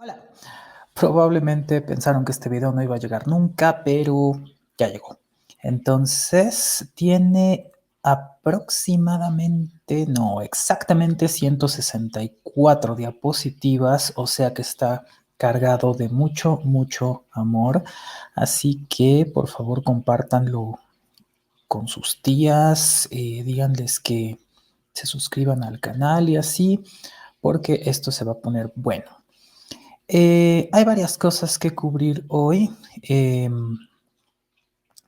Hola. Probablemente pensaron que este video no iba a llegar nunca, pero ya llegó. Entonces, tiene aproximadamente, no, exactamente 164 diapositivas, o sea que está cargado de mucho, mucho amor. Así que, por favor, compártanlo con sus tías, díganles que se suscriban al canal y así, porque esto se va a poner bueno. Hay varias cosas que cubrir hoy,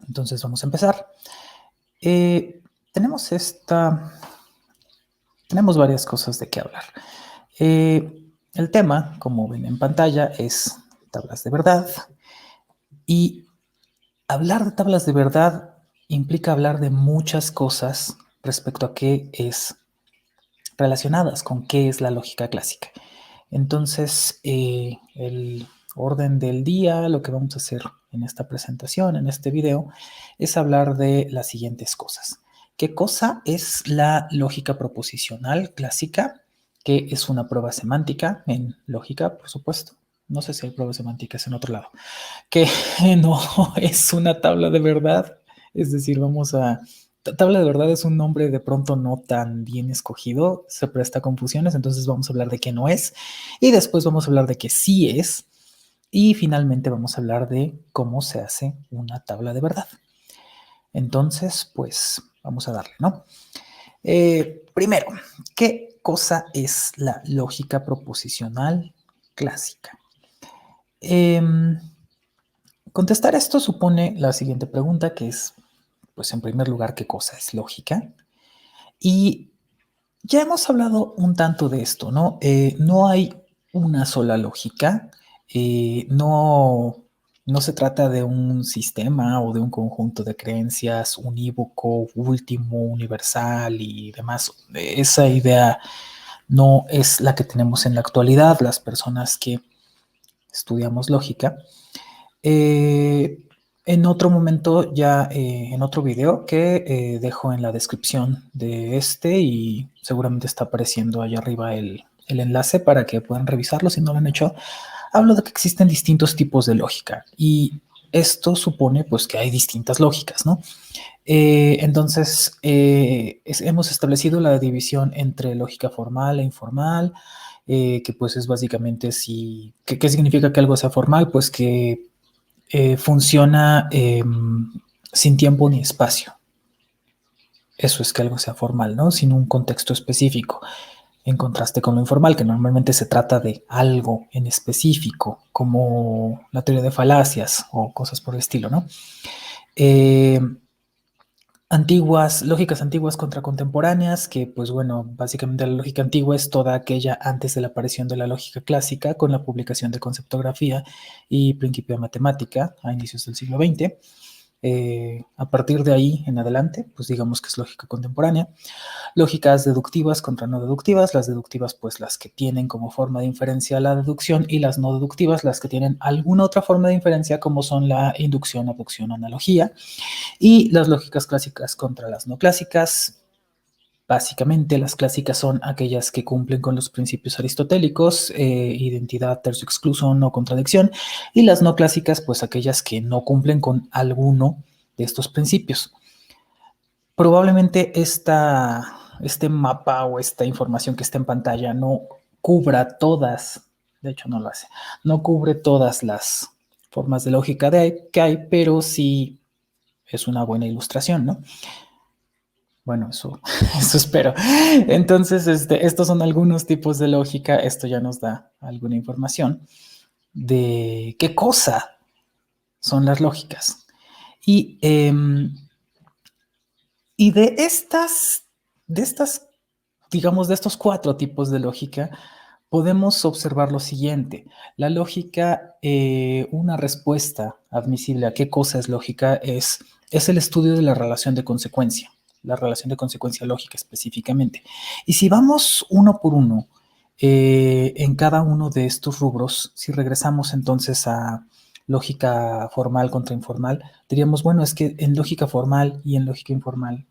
entonces vamos a empezar. Eh, tenemos tenemos varias cosas de qué hablar. El tema, como ven en pantalla, es tablas de verdad. Y hablar de tablas de verdad implica hablar de muchas cosas respecto a qué es relacionadas con qué es la lógica clásica. Entonces, el orden del día, lo que vamos a hacer en esta presentación, en este video, es hablar de las siguientes cosas. ¿Qué cosa es la lógica proposicional clásica? Que es una prueba semántica en lógica, por supuesto. No sé si hay pruebas semánticas en otro lado. Que no es una tabla de verdad. Es decir, tabla de verdad es un nombre de pronto no tan bien escogido, se presta a confusiones, entonces vamos a hablar de qué no es y después vamos a hablar de qué sí es y finalmente vamos a hablar de cómo se hace una tabla de verdad. Entonces, pues vamos a darle, ¿no? Primero, ¿qué cosa es la lógica proposicional clásica? Contestar esto supone la siguiente pregunta, que es, pues en primer lugar, ¿qué cosa es lógica? Y ya hemos hablado un tanto de esto, ¿no? No hay una sola lógica, no se trata de un sistema o de un conjunto de creencias unívoco, último, universal y demás. Esa idea no es la que tenemos en la actualidad, las personas que estudiamos lógica. En otro momento, en otro video que dejo en la descripción de este y seguramente está apareciendo allá arriba el enlace para que puedan revisarlo si no lo han hecho, hablo de que existen distintos tipos de lógica y esto supone pues que hay distintas lógicas, ¿no? Entonces, hemos establecido la división entre lógica formal e informal, que pues es básicamente ¿qué significa que algo sea formal? Pues que funciona sin tiempo ni espacio. Eso es que algo sea formal, ¿no? Sin un contexto específico, en contraste con lo informal, que normalmente se trata de algo en específico, como la teoría de falacias o cosas por el estilo, ¿no? Eh, lógicas antiguas contra contemporáneas, que pues bueno, básicamente la lógica antigua es toda aquella antes de la aparición de la lógica clásica con la publicación de conceptografía y principio de matemática a inicios del siglo XX. A partir de ahí en adelante, pues digamos que es lógica contemporánea. Lógicas deductivas contra no deductivas. Las deductivas, pues las que tienen como forma de inferencia la deducción y las no deductivas, las que tienen alguna otra forma de inferencia como son la inducción, abducción, analogía. Y las lógicas clásicas contra las no clásicas. Básicamente, las clásicas son aquellas que cumplen con los principios aristotélicos, identidad, tercio excluso, no contradicción, y las no clásicas, pues aquellas que no cumplen con alguno de estos principios. Probablemente este mapa o esta información que está en pantalla no cubra todas, de hecho no lo hace, no cubre todas las formas de lógica que hay, pero sí es una buena ilustración, ¿no? Bueno, eso espero. Entonces, estos son algunos tipos de lógica. Esto ya nos da alguna información de qué cosa son las lógicas. Y, y de estas, digamos, de estos cuatro tipos de lógica, podemos observar lo siguiente. La lógica, una respuesta admisible a qué cosa es lógica es el estudio de la relación de consecuencia, la relación de consecuencia lógica específicamente. Y si vamos uno por uno en cada uno de estos rubros, si regresamos entonces a lógica formal contra informal, diríamos, bueno, es que en lógica formal y en lógica informal,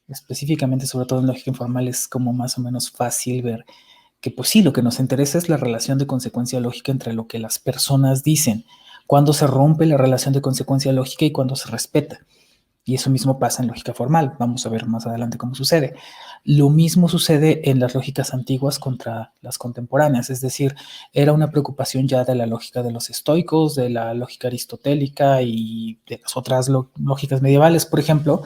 específicamente sobre todo en lógica informal, es como más o menos fácil ver que pues sí, lo que nos interesa es la relación de consecuencia lógica entre lo que las personas dicen, cuando se rompe la relación de consecuencia lógica y cuando se respeta. Y eso mismo pasa en lógica formal. Vamos a ver más adelante cómo sucede. Lo mismo sucede en las lógicas antiguas contra las contemporáneas, es decir, era una preocupación ya de la lógica de los estoicos, de la lógica aristotélica y de las otras lógicas medievales, por ejemplo,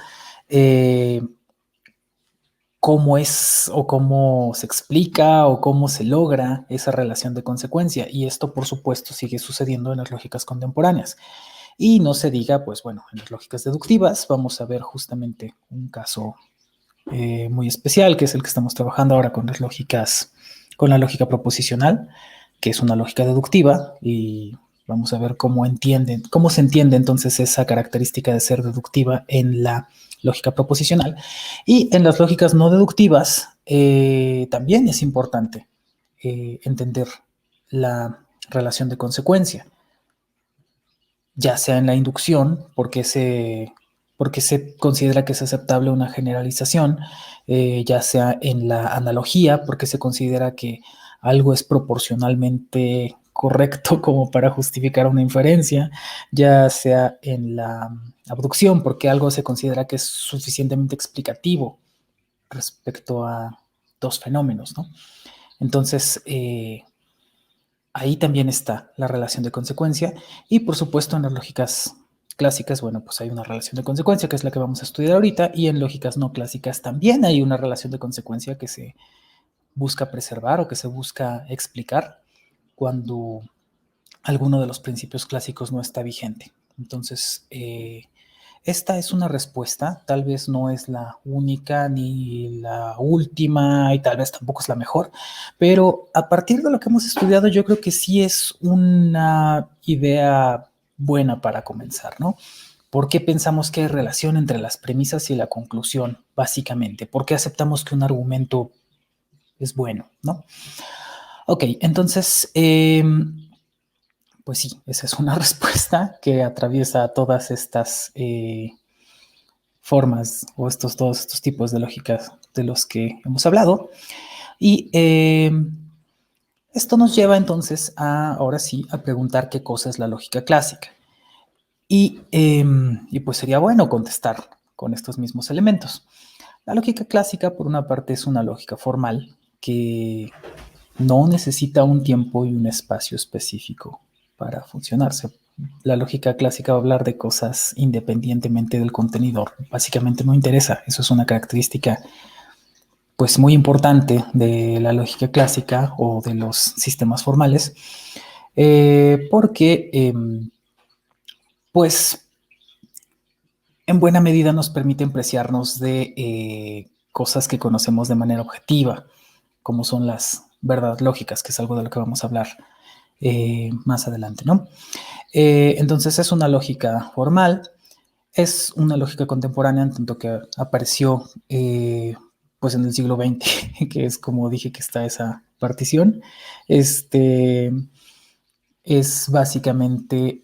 cómo es o cómo se explica o cómo se logra esa relación de consecuencia. Y esto, por supuesto, sigue sucediendo en las lógicas contemporáneas. Y no se diga, pues bueno, en las lógicas deductivas vamos a ver justamente un caso muy especial, que es el que estamos trabajando ahora con las lógicas, con la lógica proposicional, que es una lógica deductiva, y vamos a ver cómo se entiende entonces esa característica de ser deductiva en la lógica proposicional. Y en las lógicas no deductivas también es importante entender la relación de consecuencia, ya sea en la inducción, porque se considera que es aceptable una generalización, ya sea en la analogía, porque se considera que algo es proporcionalmente correcto como para justificar una inferencia, ya sea en la abducción, porque algo se considera que es suficientemente explicativo respecto a dos fenómenos, ¿no? Entonces, ahí también está la relación de consecuencia y por supuesto en las lógicas clásicas, bueno, pues hay una relación de consecuencia que es la que vamos a estudiar ahorita y en lógicas no clásicas también hay una relación de consecuencia que se busca preservar o que se busca explicar cuando alguno de los principios clásicos no está vigente. Entonces, esta es una respuesta, tal vez no es la única ni la última y tal vez tampoco es la mejor, pero a partir de lo que hemos estudiado yo creo que sí es una idea buena para comenzar, ¿no? ¿Por qué pensamos que hay relación entre las premisas y la conclusión, básicamente? ¿Por qué aceptamos que un argumento es bueno, ¿no? Ok, entonces, pues sí, esa es una respuesta que atraviesa todas estas formas o todos estos tipos de lógicas de los que hemos hablado. Y esto nos lleva entonces ahora sí, a preguntar qué cosa es la lógica clásica. Y pues sería bueno contestar con estos mismos elementos. La lógica clásica, por una parte, es una lógica formal que no necesita un tiempo y un espacio específico para funcionarse. La lógica clásica va a hablar de cosas independientemente del contenedor. Básicamente no interesa. Eso es una característica pues muy importante de la lógica clásica o de los sistemas formales, porque pues en buena medida nos permiten preciarnos de cosas que conocemos de manera objetiva, como son las verdades lógicas, que es algo de lo que vamos a hablar más adelante, ¿no? Entonces es una lógica formal, es una lógica contemporánea, en tanto que apareció pues en el siglo XX, que es como dije que está esa partición. Es básicamente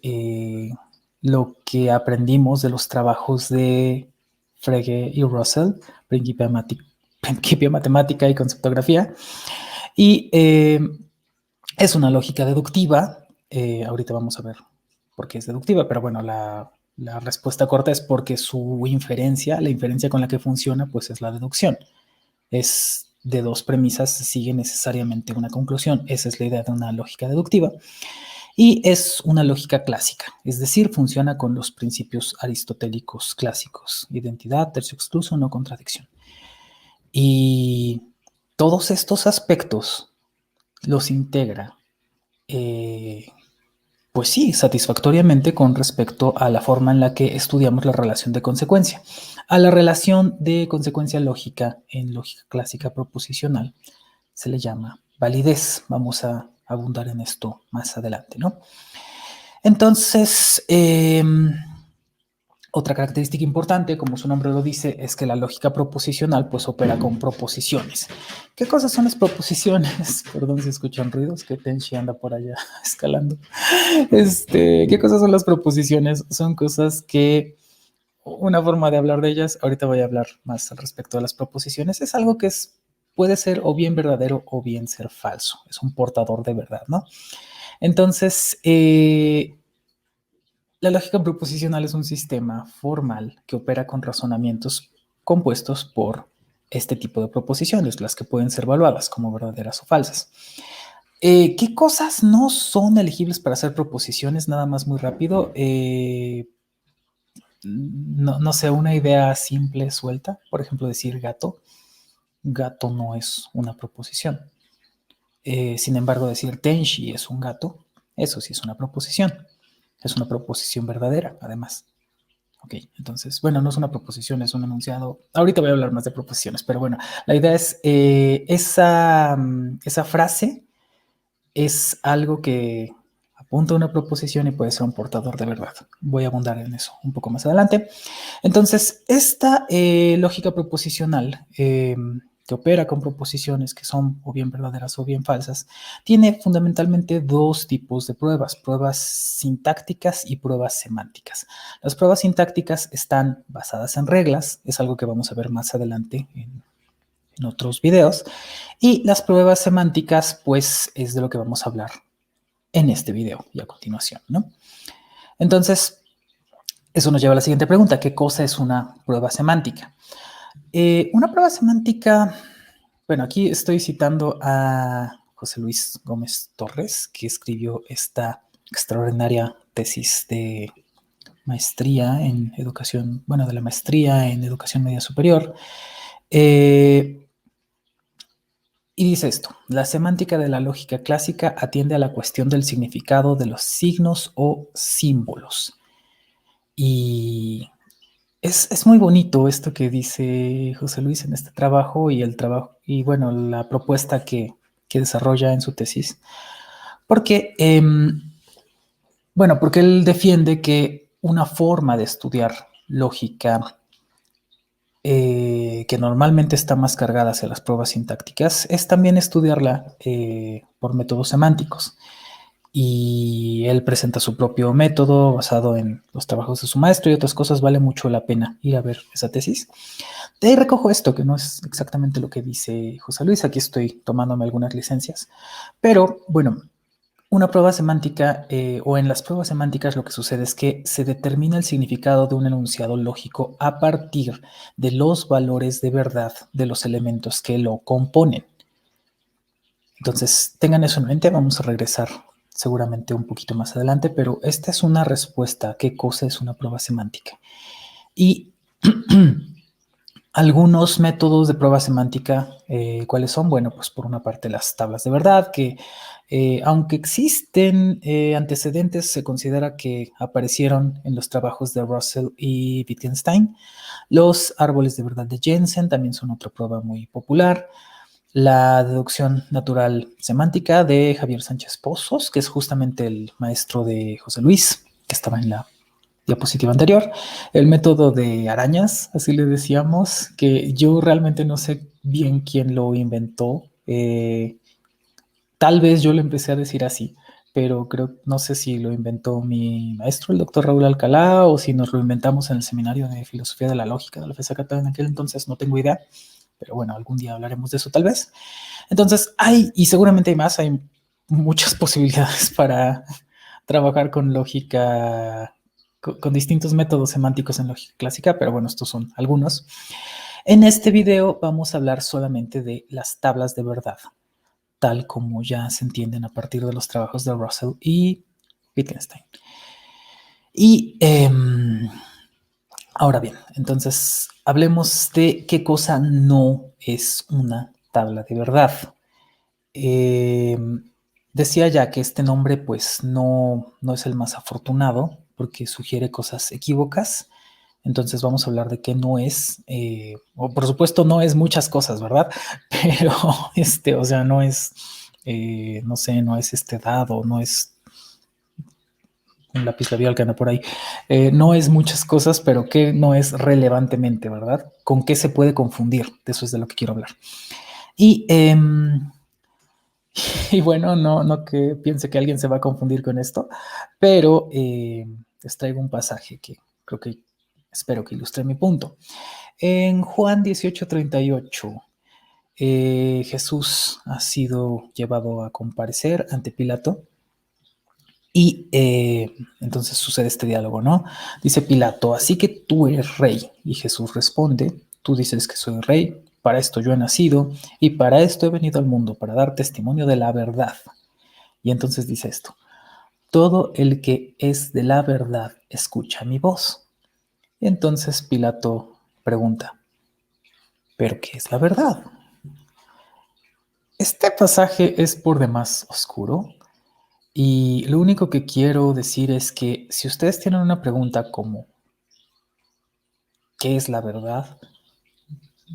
lo que aprendimos de los trabajos de Frege y Russell, principio matemática y conceptografía, y es una lógica deductiva. Ahorita vamos a ver por qué es deductiva, pero bueno, la respuesta corta es porque su inferencia, la inferencia con la que funciona, pues es la deducción. Es de dos premisas, sigue necesariamente una conclusión. Esa es la idea de una lógica deductiva. Y es una lógica clásica, es decir, funciona con los principios aristotélicos clásicos: identidad, tercio excluso, no contradicción. Y todos estos aspectos los integra, pues sí, satisfactoriamente con respecto a la forma en la que estudiamos la relación de consecuencia. A la relación de consecuencia lógica en lógica clásica proposicional se le llama validez. Vamos a abundar en esto más adelante, ¿no? Entonces, otra característica importante, como su nombre lo dice, es que la lógica proposicional pues opera con proposiciones. ¿Qué cosas son las proposiciones? Perdón si escuchan ruidos, que Tenchi anda por allá escalando. ¿Qué cosas son las proposiciones? Son cosas que, una forma de hablar de ellas, ahorita voy a hablar más al respecto de las proposiciones, es algo que es puede ser o bien verdadero o bien ser falso. Es un portador de verdad, ¿no? Entonces, la lógica proposicional es un sistema formal que opera con razonamientos compuestos por este tipo de proposiciones, las que pueden ser evaluadas como verdaderas o falsas. ¿Qué cosas no son elegibles para hacer proposiciones? Nada más muy rápido. No sé, una idea simple, suelta. Por ejemplo, decir gato. Gato no es una proposición. Sin embargo, decir Tenshi es un gato, eso sí es una proposición. Es una proposición verdadera, además. Ok, entonces, bueno, no es una proposición, es un enunciado. Ahorita voy a hablar más de proposiciones, pero bueno, la idea es esa frase es algo que apunta a una proposición y puede ser un portador de verdad. Voy a abundar en eso un poco más adelante. Entonces, esta lógica proposicional que opera con proposiciones que son o bien verdaderas o bien falsas, tiene fundamentalmente dos tipos de pruebas sintácticas y pruebas semánticas. Las pruebas sintácticas están basadas en reglas, es algo que vamos a ver más adelante en otros videos, y las pruebas semánticas, pues, es de lo que vamos a hablar en este video y a continuación, ¿no? Entonces, eso nos lleva a la siguiente pregunta: ¿qué cosa es una prueba semántica? Una prueba semántica, bueno, aquí estoy citando a José Luis Gómez Torres, que escribió esta extraordinaria tesis de maestría en educación, bueno, de la maestría en educación media superior. Y dice esto: la semántica de la lógica clásica atiende a la cuestión del significado de los signos o símbolos. Y es muy bonito esto que dice José Luis en este trabajo y el trabajo, y bueno, la propuesta que desarrolla en su tesis. Porque, bueno, porque él defiende que una forma de estudiar lógica que normalmente está más cargada hacia las pruebas sintácticas es también estudiarla por métodos semánticos. Y él presenta su propio método basado en los trabajos de su maestro y otras cosas. Vale mucho la pena ir a ver esa tesis. De ahí recojo esto, que no es exactamente lo que dice José Luis. Aquí estoy tomándome algunas licencias. Pero bueno, una prueba semántica o en las pruebas semánticas lo que sucede es que se determina el significado de un enunciado lógico a partir de los valores de verdad de los elementos que lo componen. Entonces, tengan eso en mente. Vamos a regresar seguramente un poquito más adelante, pero esta es una respuesta a qué cosa es una prueba semántica. Y algunos métodos de prueba semántica, ¿cuáles son? Bueno, pues por una parte las tablas de verdad, que aunque existen antecedentes, se considera que aparecieron en los trabajos de Russell y Wittgenstein. Los árboles de verdad de Jensen también son otra prueba muy popular. La deducción natural semántica de Javier Sánchez Pozos, que es justamente el maestro de José Luis, que estaba en la diapositiva anterior. El método de arañas, así le decíamos, que yo realmente no sé bien quién lo inventó. Tal vez yo lo empecé a decir así, pero no sé si lo inventó mi maestro, el doctor Raúl Alcalá, o si nos lo inventamos en el seminario de filosofía de la lógica de la FESACAT en aquel entonces, no tengo idea, pero bueno, algún día hablaremos de eso tal vez. Entonces, y seguramente hay más, hay muchas posibilidades para trabajar con lógica, con distintos métodos semánticos en lógica clásica, pero bueno, estos son algunos. En este video vamos a hablar solamente de las tablas de verdad, tal como ya se entienden a partir de los trabajos de Russell y Wittgenstein. Y ahora bien, entonces hablemos de qué cosa no es una tabla de verdad. Decía ya que este nombre pues no es el más afortunado porque sugiere cosas equívocas. Entonces vamos a hablar de qué no es, o por supuesto no es muchas cosas, ¿verdad? Pero o sea, no es, no sé, no es este dado, no es un lápiz labial que anda por ahí. No es muchas cosas, pero que no es relevantemente, ¿verdad? ¿Con qué se puede confundir? De eso es de lo que quiero hablar. Y y bueno, no que piense que alguien se va a confundir con esto, pero les traigo un pasaje que creo que espero que ilustre mi punto. En Juan 18:38, Jesús ha sido llevado a comparecer ante Pilato y entonces sucede este diálogo, ¿no? Dice Pilato, así que tú eres rey. Y Jesús responde, tú dices que soy rey, para esto yo he nacido y para esto he venido al mundo, para dar testimonio de la verdad. Y entonces dice esto, todo el que es de la verdad escucha mi voz. Y entonces Pilato pregunta, ¿pero qué es la verdad? Este pasaje es por demás oscuro y lo único que quiero decir es que si ustedes tienen una pregunta como ¿qué es la verdad?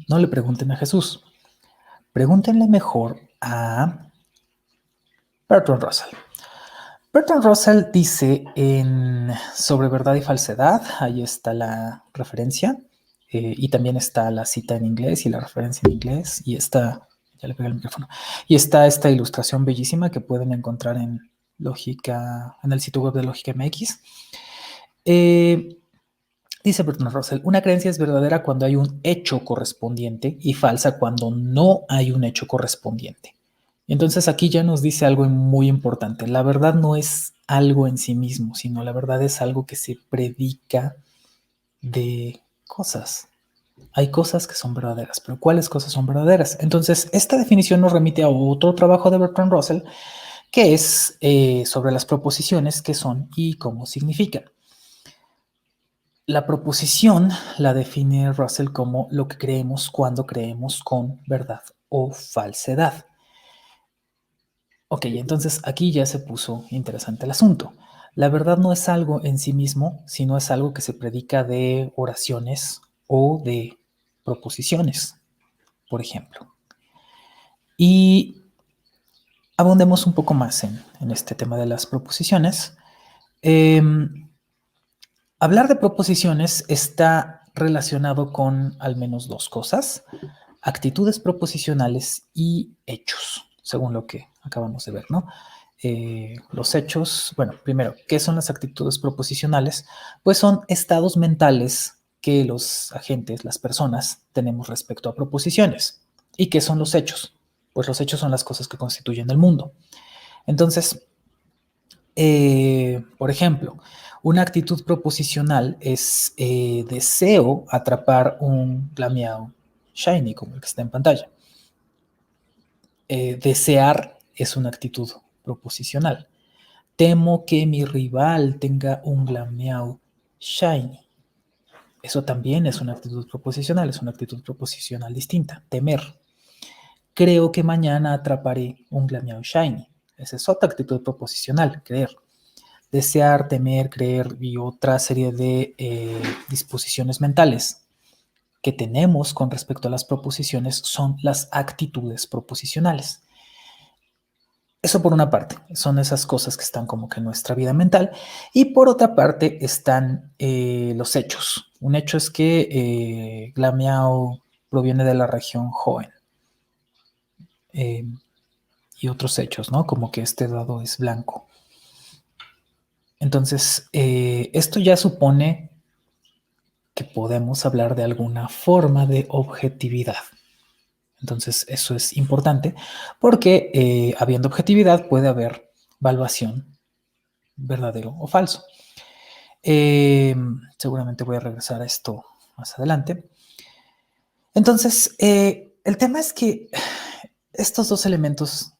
No le pregunten a Jesús, pregúntenle mejor a Bertrand Russell. Bertrand Russell dice sobre verdad y falsedad, ahí está la referencia, y también está la cita en inglés y la referencia en inglés, y está, ya le pegué el micrófono, y está esta ilustración bellísima que pueden encontrar en el sitio web de Lógica MX. Dice Bertrand Russell, una creencia es verdadera cuando hay un hecho correspondiente y falsa cuando no hay un hecho correspondiente. Entonces aquí ya nos dice algo muy importante. La verdad no es algo en sí mismo, sino la verdad es algo que se predica de cosas. Hay cosas que son verdaderas, pero ¿cuáles cosas son verdaderas? Entonces, esta definición nos remite a otro trabajo de Bertrand Russell, que es sobre las proposiciones, qué son y cómo significan. La proposición la define Russell como lo que creemos cuando creemos con verdad o falsedad. Ok, entonces aquí ya se puso interesante el asunto. La verdad no es algo en sí mismo, sino es algo que se predica de oraciones o de proposiciones, por ejemplo. Y abundemos un poco más en este tema de las proposiciones. Hablar de proposiciones está relacionado con al menos dos cosas, actitudes proposicionales y hechos, según lo que acabamos de ver, ¿no? Los hechos, bueno, primero, ¿qué son las actitudes proposicionales? Pues son estados mentales que los agentes, las personas, tenemos respecto a proposiciones. ¿Y qué son los hechos? Pues los hechos son las cosas que constituyen el mundo. Entonces, por ejemplo, una actitud proposicional es deseo atrapar un Lamiao shiny, como el que está en pantalla. Desear es una actitud proposicional. Temo que mi rival tenga un Lamiao shiny. Eso también es una actitud proposicional, es una actitud proposicional distinta. Temer. Creo que mañana atraparé un Lamiao shiny. Esa es otra actitud proposicional, creer. Desear, temer, creer y otra serie de disposiciones mentales que tenemos con respecto a las proposiciones son las actitudes proposicionales. Eso por una parte, son esas cosas que están como que en nuestra vida mental. Y por otra parte están los hechos. Un hecho es que Glamiao proviene de la región Hoenn. Y otros hechos, ¿no? Como que este dado es blanco. Entonces, esto ya supone que podemos hablar de alguna forma de objetividad. Entonces, eso es importante porque habiendo objetividad puede haber evaluación verdadero o falso. Seguramente voy a regresar a esto más adelante. Entonces, el tema es que estos dos elementos,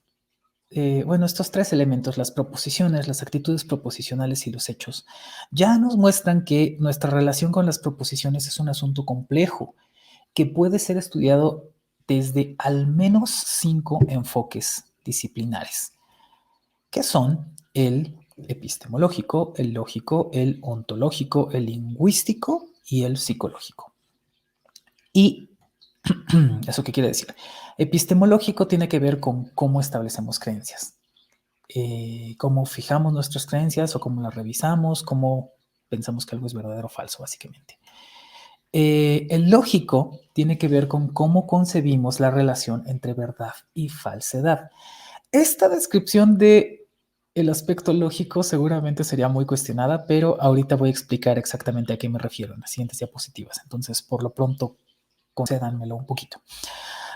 estos tres elementos, las proposiciones, las actitudes proposicionales y los hechos, ya nos muestran que nuestra relación con las proposiciones es un asunto complejo que puede ser estudiado desde al menos 5 enfoques disciplinares, que son el epistemológico, el lógico, el ontológico, el lingüístico y el psicológico. ¿Y eso qué quiere decir? Epistemológico tiene que ver con cómo establecemos creencias, cómo fijamos nuestras creencias o cómo las revisamos, cómo pensamos que algo es verdadero o falso, básicamente. El lógico tiene que ver con cómo concebimos la relación entre verdad y falsedad. Esta descripción de el aspecto lógico seguramente sería muy cuestionada, pero ahorita voy a explicar exactamente a qué me refiero en las siguientes diapositivas. Entonces, por lo pronto, concédanmelo un poquito.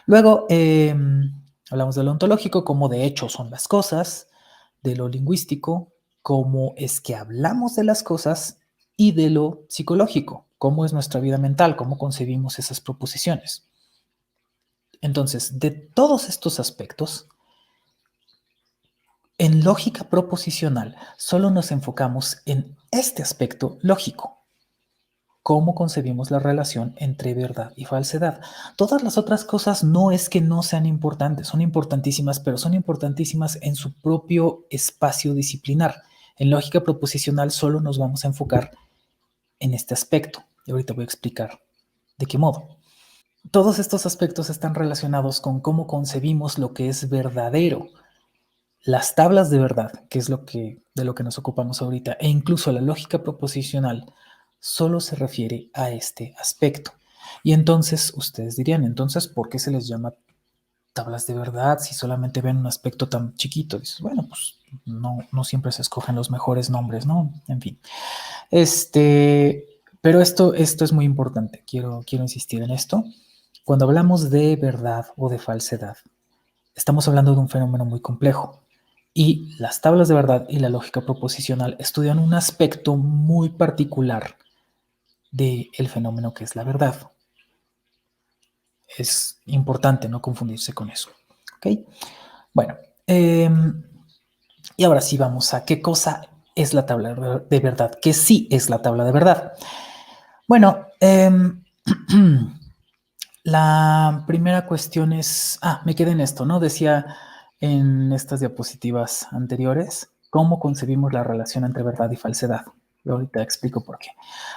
Luego, hablamos de lo ontológico, cómo de hecho son las cosas, de lo lingüístico, cómo es que hablamos de las cosas, y de lo psicológico, cómo es nuestra vida mental, cómo concebimos esas proposiciones. Entonces, de todos estos aspectos, en lógica proposicional solo nos enfocamos en este aspecto lógico, cómo concebimos la relación entre verdad y falsedad. Todas las otras cosas no es que no sean importantes, son importantísimas, pero son importantísimas en su propio espacio disciplinar. En lógica proposicional solo nos vamos a enfocar en este aspecto, y ahorita voy a explicar de qué modo. Todos estos aspectos están relacionados con cómo concebimos lo que es verdadero. Las tablas de verdad, que es de lo que nos ocupamos ahorita, e incluso la lógica proposicional, solo se refiere a este aspecto. Y entonces ustedes dirían, entonces, ¿por qué se les llama tablas de verdad si solamente ven un aspecto tan chiquito? Dices, bueno, pues no siempre se escogen los mejores nombres, ¿no? En fin. Pero esto es muy importante, quiero insistir en esto. Cuando hablamos de verdad o de falsedad, estamos hablando de un fenómeno muy complejo. Y las tablas de verdad y la lógica proposicional estudian un aspecto muy particular del fenómeno que es la verdad. Es importante no confundirse con eso. ¿Ok? Bueno, y ahora sí vamos a qué cosa es la tabla de verdad, que sí es la tabla de verdad. Bueno, la primera cuestión es, me quedé en esto, ¿no? Decía en estas diapositivas anteriores cómo concebimos la relación entre verdad y falsedad. Yo ahorita explico por qué.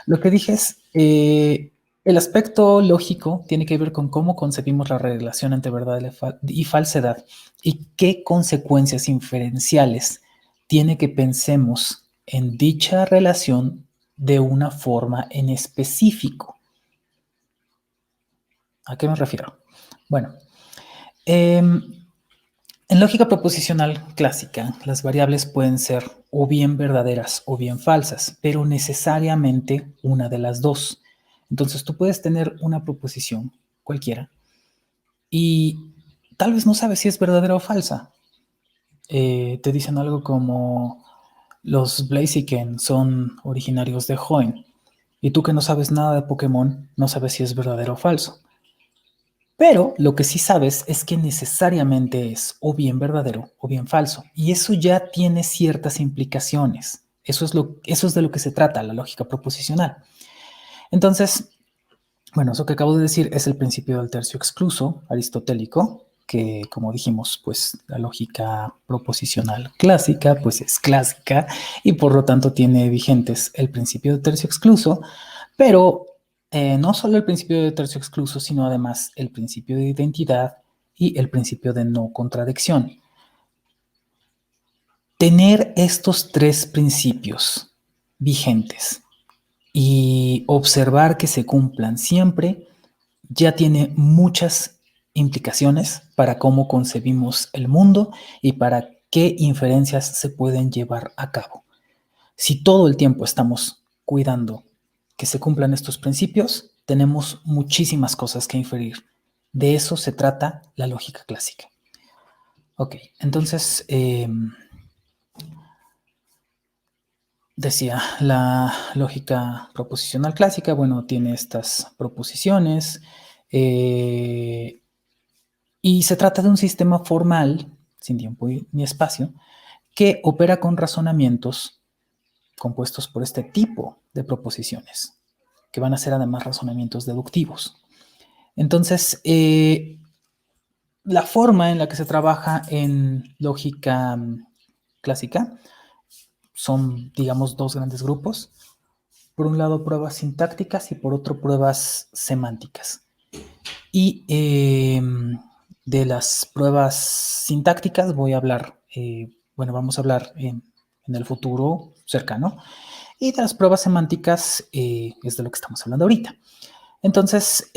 Lo que dije es, el aspecto lógico tiene que ver con cómo concebimos la relación entre verdad y falsedad y qué consecuencias inferenciales tiene que pensemos en dicha relación de una forma en específico. ¿A qué me refiero? Bueno, en lógica proposicional clásica, las variables pueden ser o bien verdaderas o bien falsas, pero necesariamente una de las dos. Entonces tú puedes tener una proposición cualquiera y tal vez no sabes si es verdadera o falsa. Te dicen algo como los Blaziken son originarios de Hoenn y tú que no sabes nada de Pokémon no sabes si es verdadero o falso. Pero lo que sí sabes es que necesariamente es o bien verdadero o bien falso. Y eso ya tiene ciertas implicaciones. Eso es de lo que se trata la lógica proposicional. Entonces, bueno, eso que acabo de decir es el principio del tercio excluso aristotélico, que como dijimos, pues la lógica proposicional clásica, pues es clásica y por lo tanto tiene vigentes el principio del tercio excluso, pero no solo el principio de tercio excluso, sino además el principio de identidad y el principio de no contradicción. Tener estos tres principios vigentes y observar que se cumplan siempre ya tiene muchas implicaciones para cómo concebimos el mundo y para qué inferencias se pueden llevar a cabo. Si todo el tiempo estamos cuidando que se cumplan estos principios, tenemos muchísimas cosas que inferir. De eso se trata la lógica clásica. Ok, entonces decía, la lógica proposicional clásica, bueno, tiene estas proposiciones y se trata de un sistema formal, sin tiempo ni espacio, que opera con razonamientos compuestos por este tipo de proposiciones, que van a ser además razonamientos deductivos. Entonces, la forma en la que se trabaja en lógica clásica son, digamos, dos grandes grupos. Por un lado, pruebas sintácticas y por otro, pruebas semánticas. Y de las pruebas sintácticas voy a hablar, vamos a hablar en el futuro cercano. Y de las pruebas semánticas es de lo que estamos hablando ahorita. Entonces,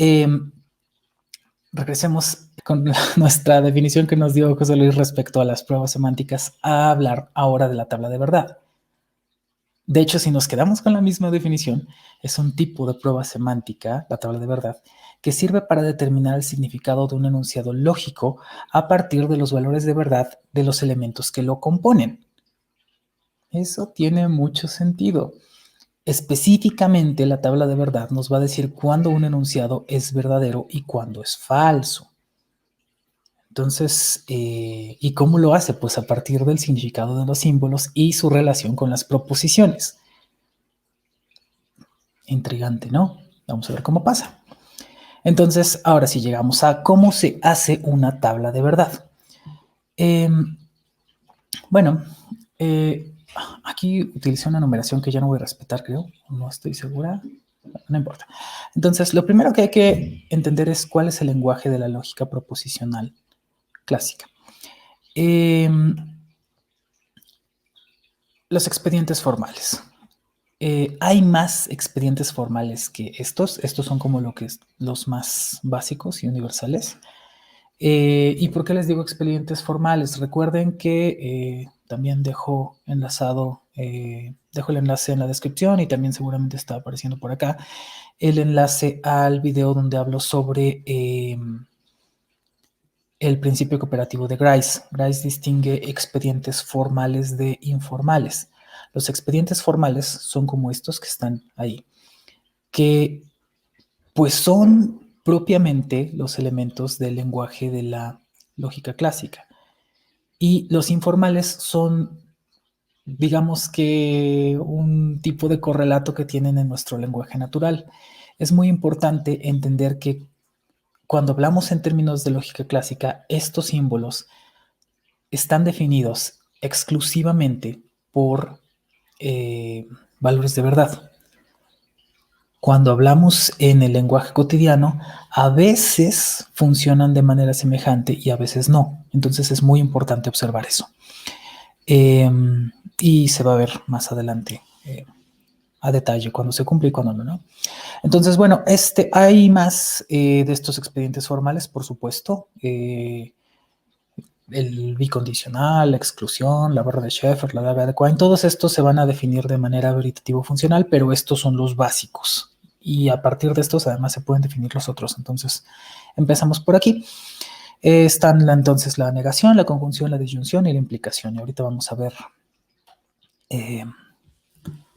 regresemos con nuestra definición que nos dio José Luis respecto a las pruebas semánticas a hablar ahora de la tabla de verdad. De hecho, si nos quedamos con la misma definición, es un tipo de prueba semántica, la tabla de verdad, que sirve para determinar el significado de un enunciado lógico a partir de los valores de verdad de los elementos que lo componen. Eso tiene mucho sentido. Específicamente, la tabla de verdad nos va a decir cuándo un enunciado es verdadero y cuándo es falso. Entonces, ¿y cómo lo hace? Pues a partir del significado de los símbolos y su relación con las proposiciones. Intrigante, ¿no? Vamos a ver cómo pasa. Entonces, ahora sí llegamos a cómo se hace una tabla de verdad. Eh, bueno, aquí utilicé una numeración que ya no voy a respetar, creo. No estoy segura. No importa. Entonces, lo primero que hay que entender es cuál es el lenguaje de la lógica proposicional clásica. Los expedientes formales. Hay más expedientes formales que estos. Estos son como los más básicos y universales. ¿Y por qué les digo expedientes formales? Recuerden que también dejo enlazado, dejo el enlace en la descripción y también seguramente está apareciendo por acá el enlace al video donde hablo sobre el principio cooperativo de Grice. Grice distingue expedientes formales de informales. Los expedientes formales son como estos que están ahí, que pues son propiamente los elementos del lenguaje de la lógica clásica. Y los informales son, digamos que, un tipo de correlato que tienen en nuestro lenguaje natural. Es muy importante entender que cuando hablamos en términos de lógica clásica, estos símbolos están definidos exclusivamente por valores de verdad. Cuando hablamos en el lenguaje cotidiano, a veces funcionan de manera semejante y a veces no. Entonces es muy importante observar eso. Y se va a ver más adelante a detalle cuando se cumple y cuando no, ¿no? Entonces, bueno, hay más de estos expedientes formales, por supuesto. El bicondicional, la exclusión, la barra de Sheffer, la daga de Quine, todos estos se van a definir de manera veritativo-funcional, pero estos son los básicos. Y a partir de estos, además, se pueden definir los otros. Entonces, empezamos por aquí. Están entonces la negación, la conjunción, la disyunción y la implicación. Y ahorita vamos a ver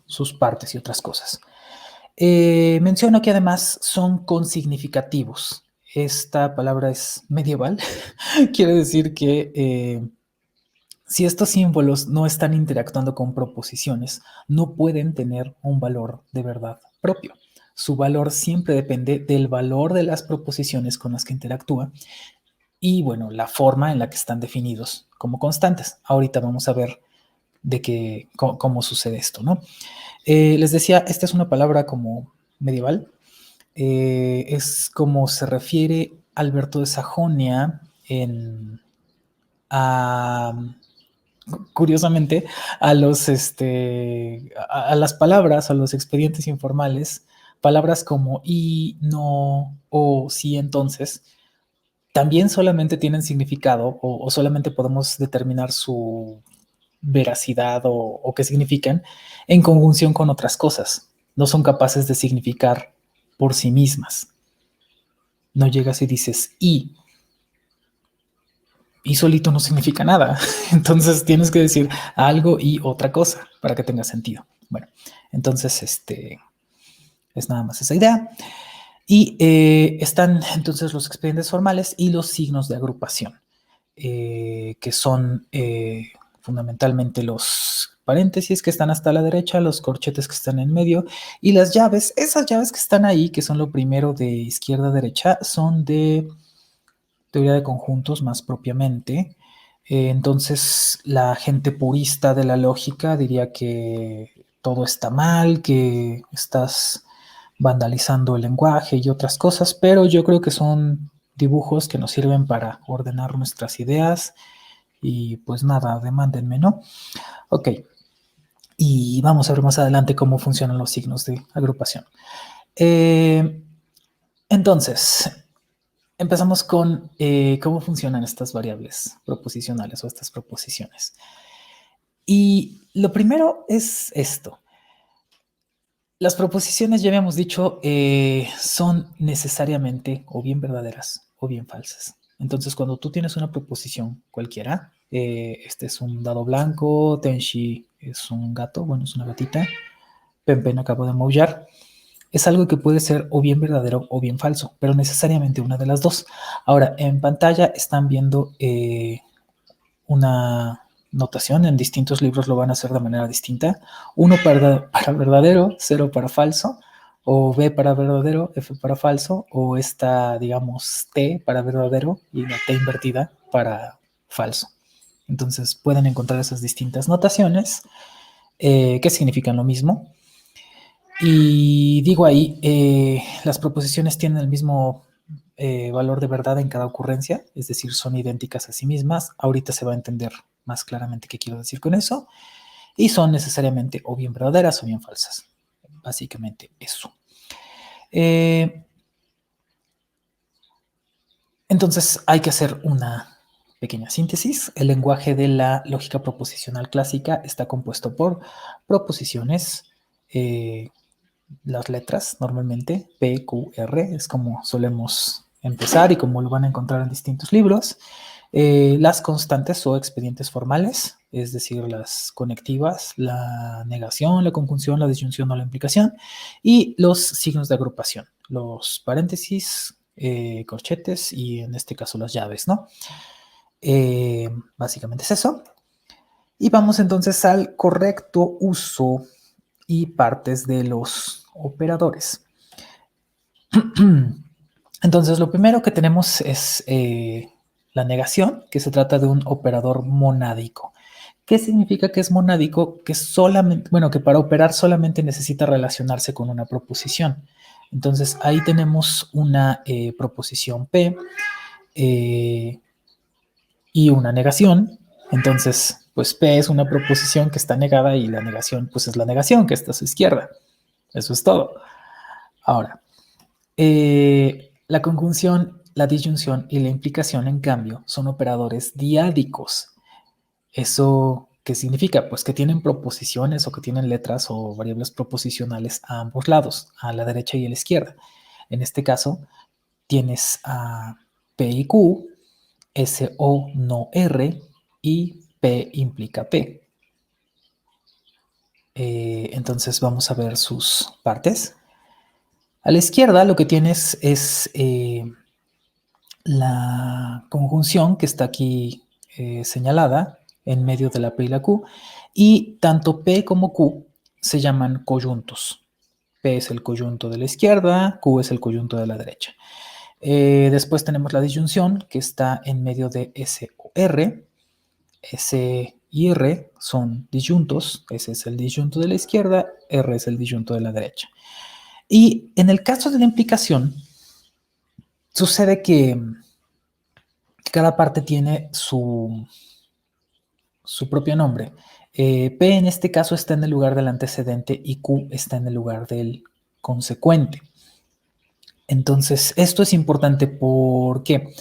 sus partes y otras cosas. Menciono que además son consignificativos. Esta palabra es medieval. Quiere decir que si estos símbolos no están interactuando con proposiciones, no pueden tener un valor de verdad propio. Su valor siempre depende del valor de las proposiciones con las que interactúa y, bueno, la forma en la que están definidos como constantes. Ahorita vamos a ver cómo sucede esto, ¿no? Les decía, esta es una palabra como medieval. Es como se refiere Alberto de Sajonia curiosamente, a las palabras, a los expedientes informales, palabras como y, no, o sí, entonces, también solamente tienen significado o solamente podemos determinar su veracidad o qué significan en conjunción con otras cosas. No son capaces de significar por sí mismas. No llegas y dices y solito no significa nada. Entonces tienes que decir algo y otra cosa para que tenga sentido. Bueno, entonces es nada más esa idea. Y están entonces los expedientes formales y los signos de agrupación, que son fundamentalmente los paréntesis que están hasta la derecha, los corchetes que están en medio y las llaves. Esas llaves que están ahí, que son lo primero de izquierda a derecha, son de teoría de conjuntos más propiamente. Entonces, la gente purista de la lógica diría que todo está mal, que estás vandalizando el lenguaje y otras cosas, pero yo creo que son dibujos que nos sirven para ordenar nuestras ideas y pues nada, demándenme, ¿no? Ok, y vamos a ver más adelante cómo funcionan los signos de agrupación. Entonces, empezamos con cómo funcionan estas variables proposicionales o estas proposiciones. Y lo primero es esto. Las proposiciones, ya habíamos dicho, son necesariamente o bien verdaderas o bien falsas. Entonces, cuando tú tienes una proposición cualquiera, este es un dado blanco, Tenshi es un gato, bueno, es una gatita, Pen acabó de maullar, es algo que puede ser o bien verdadero o bien falso, pero necesariamente una de las dos. Ahora, en pantalla están viendo una notación, en distintos libros lo van a hacer de manera distinta. Uno para verdadero, cero para falso, o B para verdadero, F para falso, o esta, digamos, T para verdadero y la T invertida para falso. Entonces pueden encontrar esas distintas notaciones que significan lo mismo. Y digo ahí, las proposiciones tienen el mismo valor de verdad en cada ocurrencia, es decir, son idénticas a sí mismas. Ahorita se va a entender más claramente qué quiero decir con eso. Y son necesariamente o bien verdaderas o bien falsas. Básicamente eso. Entonces hay que hacer una pequeña síntesis. El lenguaje de la lógica proposicional clásica está compuesto por proposiciones, las letras normalmente, P, Q, R, es como solemos empezar y como lo van a encontrar en distintos libros. Las constantes o expedientes formales, es decir, las conectivas, la negación, la conjunción, la disyunción o la implicación, y los signos de agrupación, los paréntesis, corchetes y en este caso las llaves, ¿no? Básicamente es eso. Y vamos entonces al correcto uso y partes de los operadores. Entonces, lo primero que tenemos es la negación, que se trata de un operador monádico. ¿Qué significa que es monádico? Que solamente, bueno, que para operar solamente necesita relacionarse con una proposición. Entonces, ahí tenemos una proposición P y una negación. Entonces, pues P es una proposición que está negada y la negación, pues es la negación que está a su izquierda. Eso es todo. Ahora, la conjunción, la disyunción y la implicación, en cambio, son operadores diádicos. ¿Eso qué significa? Pues que tienen proposiciones o que tienen letras o variables proposicionales a ambos lados, a la derecha y a la izquierda. En este caso, tienes a P y Q, S o no R y P implica P. Entonces vamos a ver sus partes. A la izquierda lo que tienes es la conjunción que está aquí señalada en medio de la P y la Q, y tanto P como Q se llaman coyuntos. P es el coyunto de la izquierda, Q es el coyunto de la derecha. Después tenemos la disyunción que está en medio de S o R. S y R son disyuntos, S es el disyunto de la izquierda, R es el disyunto de la derecha. Y en el caso de la implicación, sucede que cada parte tiene su propio nombre. P en este caso está en el lugar del antecedente y Q está en el lugar del consecuente. Entonces, esto es importante porque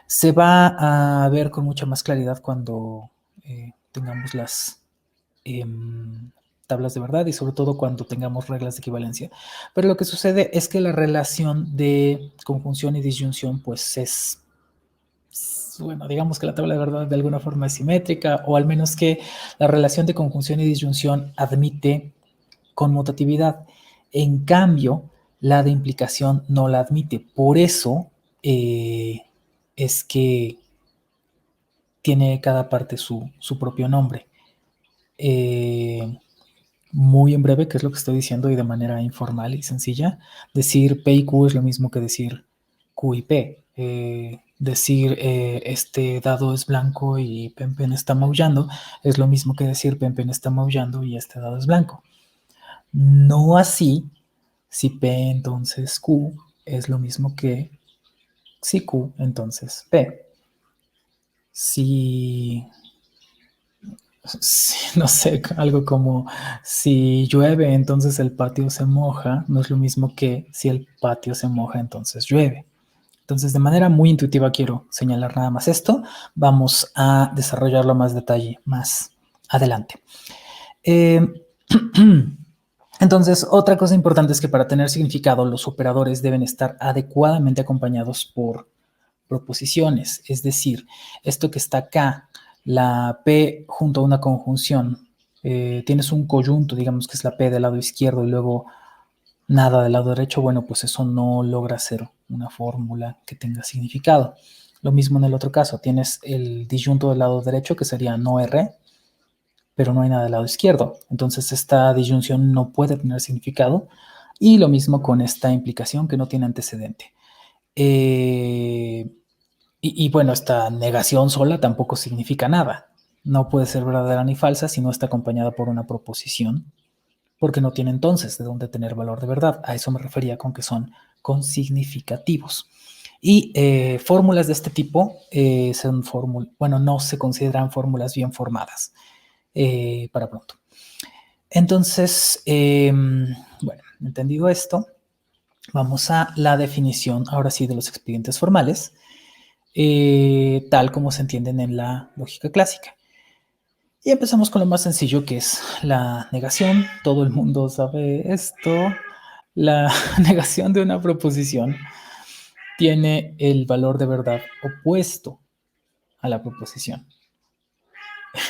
se va a ver con mucha más claridad cuando tengamos las tablas de verdad y sobre todo cuando tengamos reglas de equivalencia. Pero lo que sucede es que la relación de conjunción y disyunción pues es, bueno, digamos que la tabla de verdad de alguna forma es simétrica, o al menos que la relación de conjunción y disyunción admite conmutatividad. En cambio, la de implicación no la admite. Por eso es que tiene cada parte su propio nombre. Muy en breve, que es lo que estoy diciendo y de manera informal y sencilla, decir P y Q es lo mismo que decir Q y P. Decir este dado es blanco y Pen está maullando es lo mismo que decir Pen está maullando y este dado es blanco. No así si P entonces Q es lo mismo que si Q entonces P. Si no sé, algo como si llueve, entonces el patio se moja, no es lo mismo que si el patio se moja, entonces llueve. Entonces, de manera muy intuitiva quiero señalar nada más esto. Vamos a desarrollarlo a más detalle más adelante. Entonces, otra cosa importante es que para tener significado, los operadores deben estar adecuadamente acompañados por proposiciones. Es decir, esto que está acá, la P junto a una conjunción, tienes un coyunto, digamos que es la P del lado izquierdo y luego nada del lado derecho, bueno, pues eso no logra ser una fórmula que tenga significado. Lo mismo en el otro caso, tienes el disyunto del lado derecho que sería no R, pero no hay nada del lado izquierdo. Entonces esta disyunción no puede tener significado. Y lo mismo con esta implicación que no tiene antecedente. Y bueno, esta negación sola tampoco significa nada. No puede ser verdadera ni falsa si no está acompañada por una proposición, porque no tiene entonces de dónde tener valor de verdad. A eso me refería con que son consignificativos. Y fórmulas de este tipo son bueno, no se consideran fórmulas bien formadas para pronto. Entonces, bueno, entendido esto, vamos a la definición, ahora sí, de los expedientes formales, tal como se entienden en la lógica clásica. Y empezamos con lo más sencillo, que es la negación. Todo el mundo sabe esto. La negación de una proposición tiene el valor de verdad opuesto a la proposición.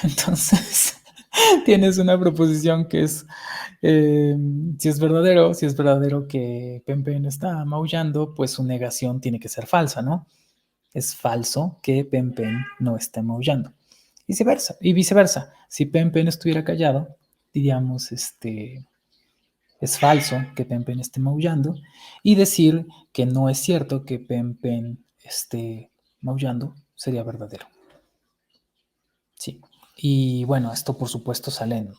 Entonces, tienes una proposición que es, si es verdadero que Pempen está maullando, pues su negación tiene que ser falsa, ¿no? Es falso que Pempen no esté maullando. Y viceversa. Si Pempen estuviera callado, diríamos, es falso que Pempen esté maullando. Y decir que no es cierto que Pempen esté maullando sería verdadero. Sí. Y bueno, esto por supuesto sale en...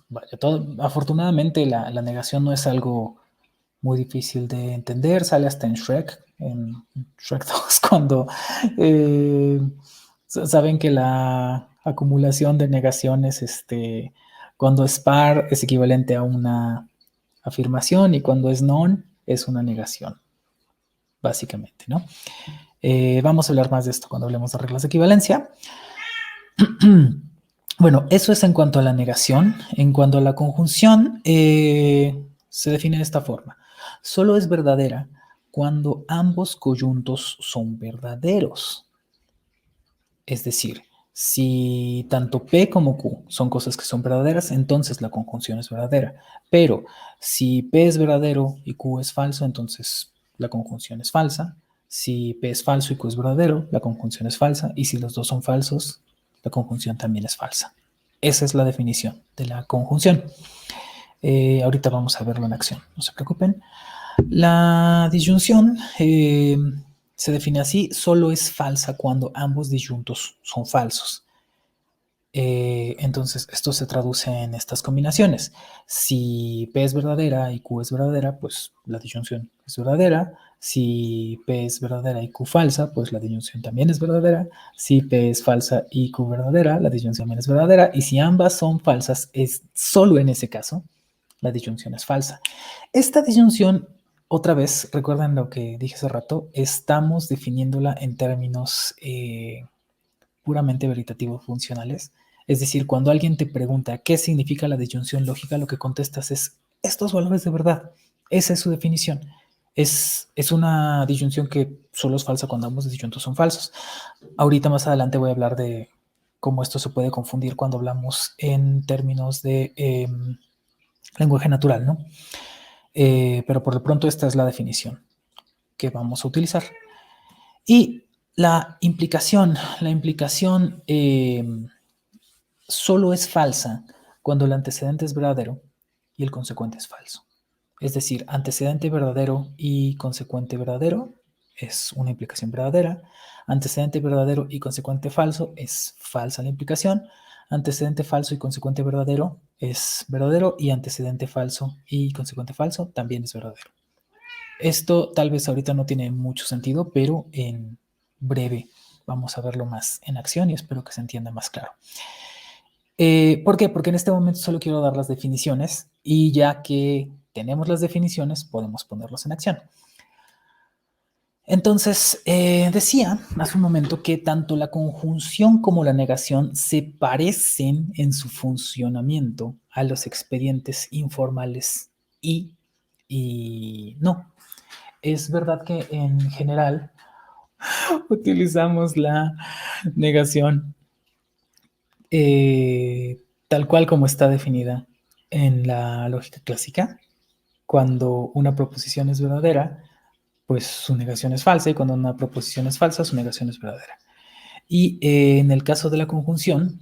Vaya, afortunadamente la negación no es algo muy difícil de entender, sale hasta en Shrek 2, cuando saben que la acumulación de negaciones, cuando es par es equivalente a una afirmación y cuando es non es una negación, básicamente, ¿no? Vamos a hablar más de esto cuando hablemos de reglas de equivalencia. Bueno, eso es en cuanto a la negación. En cuanto a la conjunción, se define de esta forma. Solo es verdadera cuando ambos coyuntos son verdaderos. Es decir, si tanto P como Q son cosas que son verdaderas, entonces la conjunción es verdadera. Pero si P es verdadero y Q es falso, entonces la conjunción es falsa. Si P es falso y Q es verdadero, la conjunción es falsa. Y si los dos son falsos, la conjunción también es falsa. Esa es la definición de la conjunción. Ahorita vamos a verlo en acción, no se preocupen. La disyunción se define así: solo es falsa cuando ambos disyuntos son falsos. Entonces, esto se traduce en estas combinaciones. Si P es verdadera y Q es verdadera, pues la disyunción es verdadera. Si P es verdadera y Q falsa, pues la disyunción también es verdadera. Si P es falsa y Q verdadera, la disyunción también es verdadera. Y si ambas son falsas, es solo en ese caso la disyunción es falsa. Esta disyunción, otra vez, recuerden lo que dije hace rato, estamos definiéndola en términos puramente veritativos funcionales. Es decir, cuando alguien te pregunta qué significa la disyunción lógica, lo que contestas es estos valores de verdad. Esa es su definición. Es una disyunción que solo es falsa cuando ambos disyuntos son falsos. Ahorita más adelante voy a hablar de cómo esto se puede confundir cuando hablamos en términos de lenguaje natural, ¿no? Pero por lo pronto esta es la definición que vamos a utilizar. Y la implicación solo es falsa cuando el antecedente es verdadero y el consecuente es falso. Es decir, antecedente verdadero y consecuente verdadero es una implicación verdadera. Antecedente verdadero y consecuente falso es falsa la implicación. Antecedente falso y consecuente verdadero es verdadero, y antecedente falso y consecuente falso también es verdadero. Esto tal vez ahorita no tiene mucho sentido, pero en breve vamos a verlo más en acción y espero que se entienda más claro. ¿Por qué? Porque en este momento solo quiero dar las definiciones y ya que tenemos las definiciones podemos ponerlos en acción. Entonces, decía hace un momento que tanto la conjunción como la negación se parecen en su funcionamiento a los expedientes informales y no. Es verdad que en general utilizamos la negación tal cual como está definida en la lógica clásica. Cuando una proposición es verdadera, pues su negación es falsa, y cuando una proposición es falsa, su negación es verdadera. Y en el caso de la conjunción,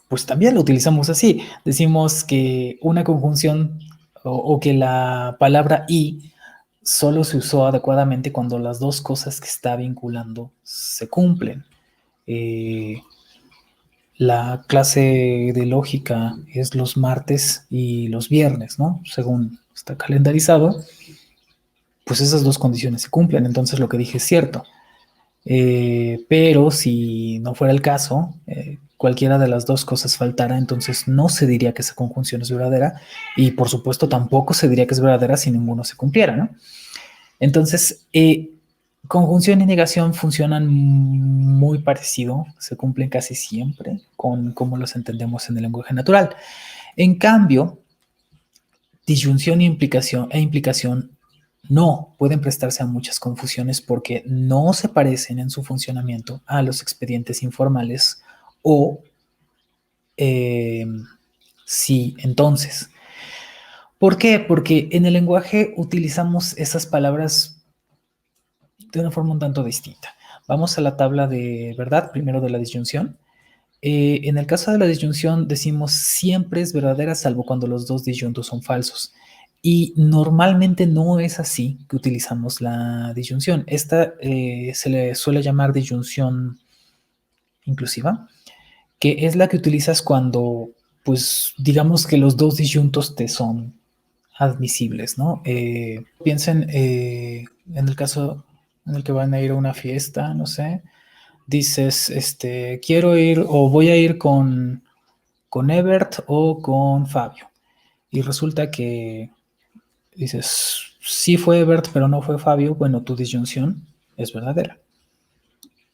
pues también lo utilizamos así. Decimos que una conjunción o que la palabra y solo se usó adecuadamente cuando las dos cosas que está vinculando se cumplen. La clase de lógica es los martes y los viernes, ¿no? Según está calendarizado, pues esas dos condiciones se cumplen. Entonces lo que dije es cierto. Pero si no fuera el caso, cualquiera de las dos cosas faltara, entonces no se diría que esa conjunción es verdadera, y por supuesto tampoco se diría que es verdadera si ninguno se cumpliera, ¿no? Entonces, conjunción y negación funcionan muy parecido, se cumplen casi siempre con cómo los entendemos en el lenguaje natural. En cambio, disyunción e implicación no pueden prestarse a muchas confusiones porque no se parecen en su funcionamiento a los expedientes informales o sí, entonces. ¿Por qué? Porque en el lenguaje utilizamos esas palabras de una forma un tanto distinta. Vamos a la tabla de verdad, primero de la disyunción. En el caso de la disyunción decimos siempre es verdadera salvo cuando los dos disyuntos son falsos. Y normalmente no es así que utilizamos la disyunción. Esta se le suele llamar disyunción inclusiva, que es la que utilizas cuando, pues, digamos que los dos disyuntos te son admisibles, ¿no? Piensen en el caso en el que van a ir a una fiesta, no sé, dices, quiero ir o voy a ir con Ebert o con Fabio. Y resulta que dices, sí fue Ebert, pero no fue Fabio. Bueno, tu disyunción es verdadera.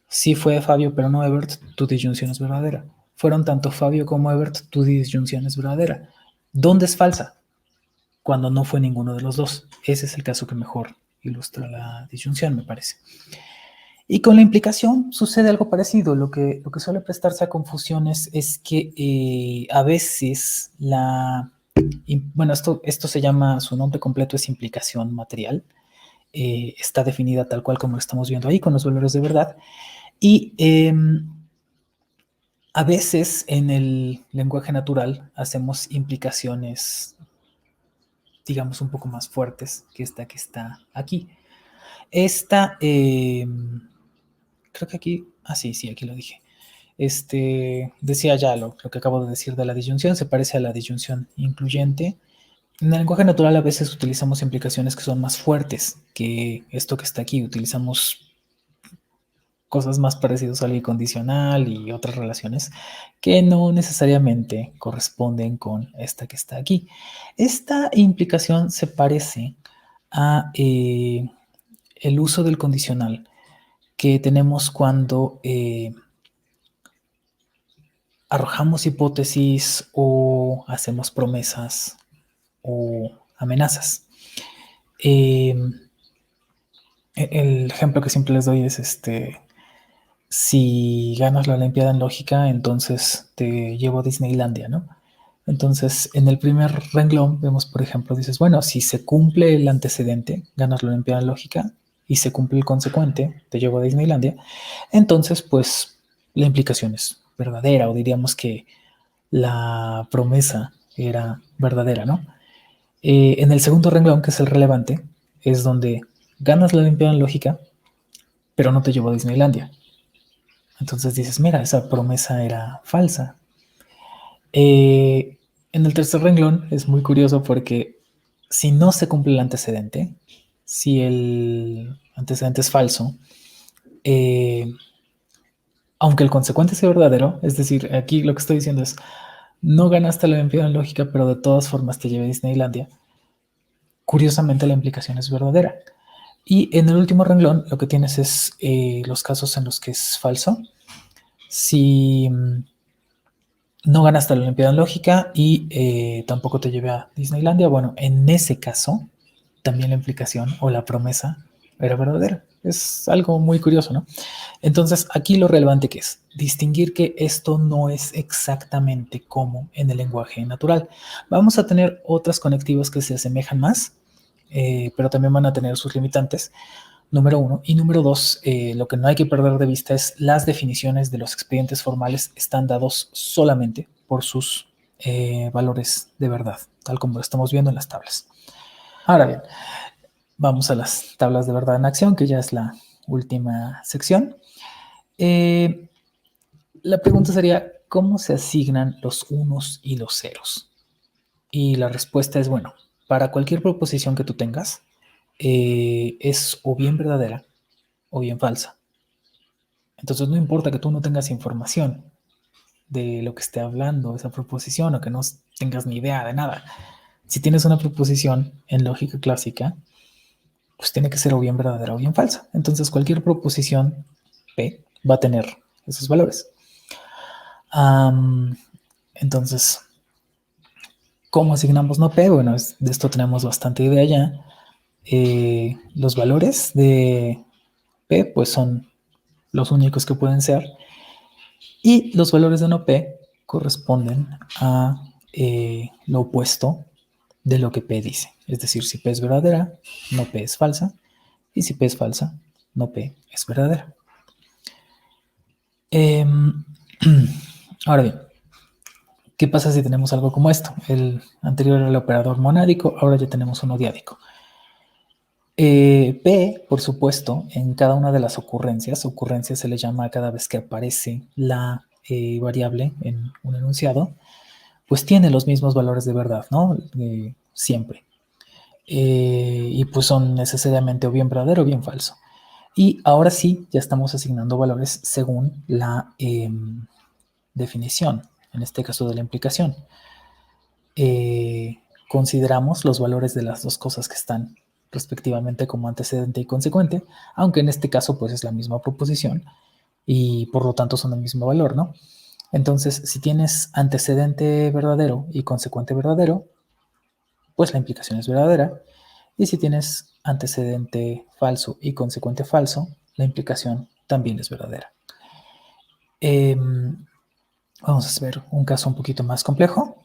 Sí fue Fabio, pero no Ebert, tu disyunción es verdadera. Fueron tanto Fabio como Ebert, tu disyunción es verdadera. ¿Dónde es falsa? Cuando no fue ninguno de los dos. Ese es el caso que mejor ilustra la disyunción, me parece. Y con la implicación sucede algo parecido. Lo que suele prestarse a confusiones es que a veces bueno, esto se llama, su nombre completo es implicación material. Está definida tal cual como lo estamos viendo ahí, con los valores de verdad. Y a veces en el lenguaje natural hacemos implicaciones, digamos, un poco más fuertes que esta que está aquí. Esta, creo que aquí, sí, aquí lo dije. Decía ya lo que acabo de decir de la disyunción, se parece a la disyunción incluyente. En el lenguaje natural a veces utilizamos implicaciones que son más fuertes que esto que está aquí. Utilizamos cosas más parecidas al bicondicional y otras relaciones que no necesariamente corresponden con esta que está aquí. Esta implicación se parece a el uso del condicional que tenemos cuando arrojamos hipótesis o hacemos promesas o amenazas. El ejemplo que siempre les doy es si ganas la Olimpiada en lógica, entonces te llevo a Disneylandia, ¿no? Entonces, en el primer renglón vemos, por ejemplo, dices, bueno, si se cumple el antecedente, ganas la Olimpiada en lógica, y se cumple el consecuente, te llevo a Disneylandia, entonces, pues, la implicación es verdadera, o diríamos que la promesa era verdadera, ¿no? En el segundo renglón, que es el relevante, es donde ganas la Olimpiada en lógica, pero no te llevo a Disneylandia. Entonces dices, mira, esa promesa era falsa. En el tercer renglón es muy curioso porque si no se cumple el antecedente, si el antecedente es falso, aunque el consecuente sea verdadero, es decir, aquí lo que estoy diciendo es, no ganaste la Olimpiada en lógica, pero de todas formas te llevé a Disneylandia, curiosamente la implicación es verdadera. Y en el último renglón lo que tienes es los casos en los que es falso. Si no ganaste la Olimpiada en Lógica y tampoco te llevé a Disneylandia, bueno, en ese caso también la implicación o la promesa era verdadera. Es algo muy curioso, ¿no? Entonces, aquí lo relevante que es distinguir que esto no es exactamente como en el lenguaje natural. Vamos a tener otras conectivas que se asemejan más, pero también van a tener sus limitantes, número uno. Y número dos, lo que no hay que perder de vista es las definiciones de los expedientes formales están dados solamente por sus valores de verdad, tal como lo estamos viendo en las tablas. Ahora bien, vamos a las tablas de verdad en acción, que ya es la última sección. La pregunta sería, ¿cómo se asignan los unos y los ceros? Y la respuesta es, bueno, para cualquier proposición que tú tengas, es o bien verdadera o bien falsa. Entonces no importa que tú no tengas información de lo que esté hablando esa proposición o que no tengas ni idea de nada. Si tienes una proposición en lógica clásica, pues tiene que ser o bien verdadera o bien falsa. Entonces cualquier proposición P va a tener esos valores. Entonces, ¿cómo asignamos no P? Bueno, de esto tenemos bastante idea ya. Los valores de P pues son los únicos que pueden ser y los valores de no P corresponden a lo opuesto de lo que P dice. Es decir, si P es verdadera, no P es falsa, y si P es falsa, no P es verdadera. Ahora bien, ¿qué pasa si tenemos algo como esto? El anterior era el operador monádico, ahora ya tenemos uno diádico. P, por supuesto, en cada una de las ocurrencias se le llama cada vez que aparece la variable en un enunciado, pues tiene los mismos valores de verdad, ¿no? Siempre. Y pues son necesariamente o bien verdadero o bien falso. Y ahora sí, ya estamos asignando valores según la definición, en este caso de la implicación. Consideramos los valores de las dos cosas que están respectivamente como antecedente y consecuente, aunque en este caso pues es la misma proposición y por lo tanto son el mismo valor, ¿no? Entonces, si tienes antecedente verdadero y consecuente verdadero, pues la implicación es verdadera. Y si tienes antecedente falso y consecuente falso, la implicación también es verdadera. Vamos a ver un caso un poquito más complejo,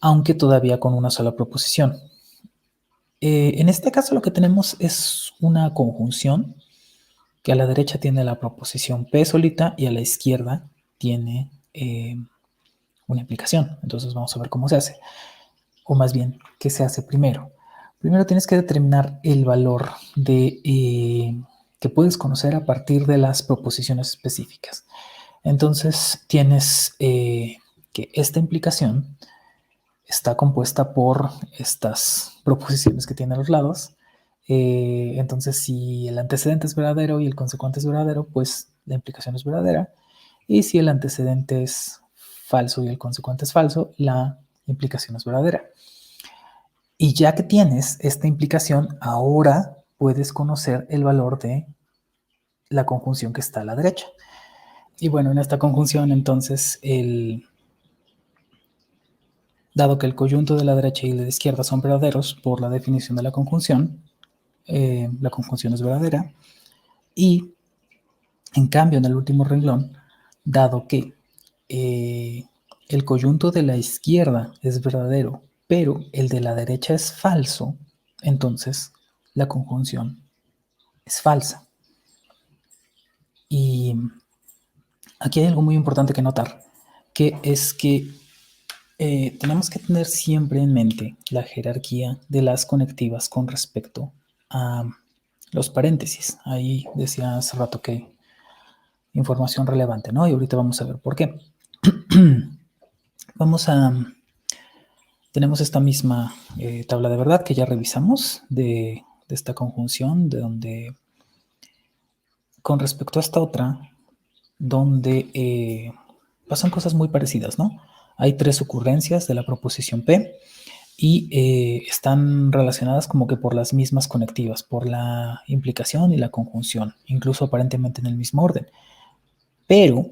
aunque todavía con una sola proposición. En este caso lo que tenemos es una conjunción que a la derecha tiene la proposición P solita y a la izquierda tiene una implicación. Entonces vamos a ver cómo se hace. O más bien, ¿qué se hace primero? Primero tienes que determinar el valor que puedes conocer a partir de las proposiciones específicas. Entonces tienes que esta implicación está compuesta por estas proposiciones que tiene a los lados. Entonces, si el antecedente es verdadero y el consecuente es verdadero, pues la implicación es verdadera. Y si el antecedente es falso y el consecuente es falso, la implicación es verdadera. Y ya que tienes esta implicación, ahora puedes conocer el valor de la conjunción que está a la derecha. Y bueno, en esta conjunción, entonces, dado que el coyunto de la derecha y de la izquierda son verdaderos por la definición de la conjunción es verdadera. Y, en cambio, en el último renglón, dado que el coyunto de la izquierda es verdadero, pero el de la derecha es falso, entonces la conjunción es falsa. Y aquí hay algo muy importante que notar, que es que tenemos que tener siempre en mente la jerarquía de las conectivas con respecto a los paréntesis. Ahí decía hace rato que información relevante, ¿no? Y ahorita vamos a ver por qué. Tenemos esta misma tabla de verdad que ya revisamos de esta conjunción, de donde, con respecto a esta otra, donde pasan cosas muy parecidas, ¿no? Hay tres ocurrencias de la proposición P y están relacionadas como que por las mismas conectivas, por la implicación y la conjunción, incluso aparentemente en el mismo orden. Pero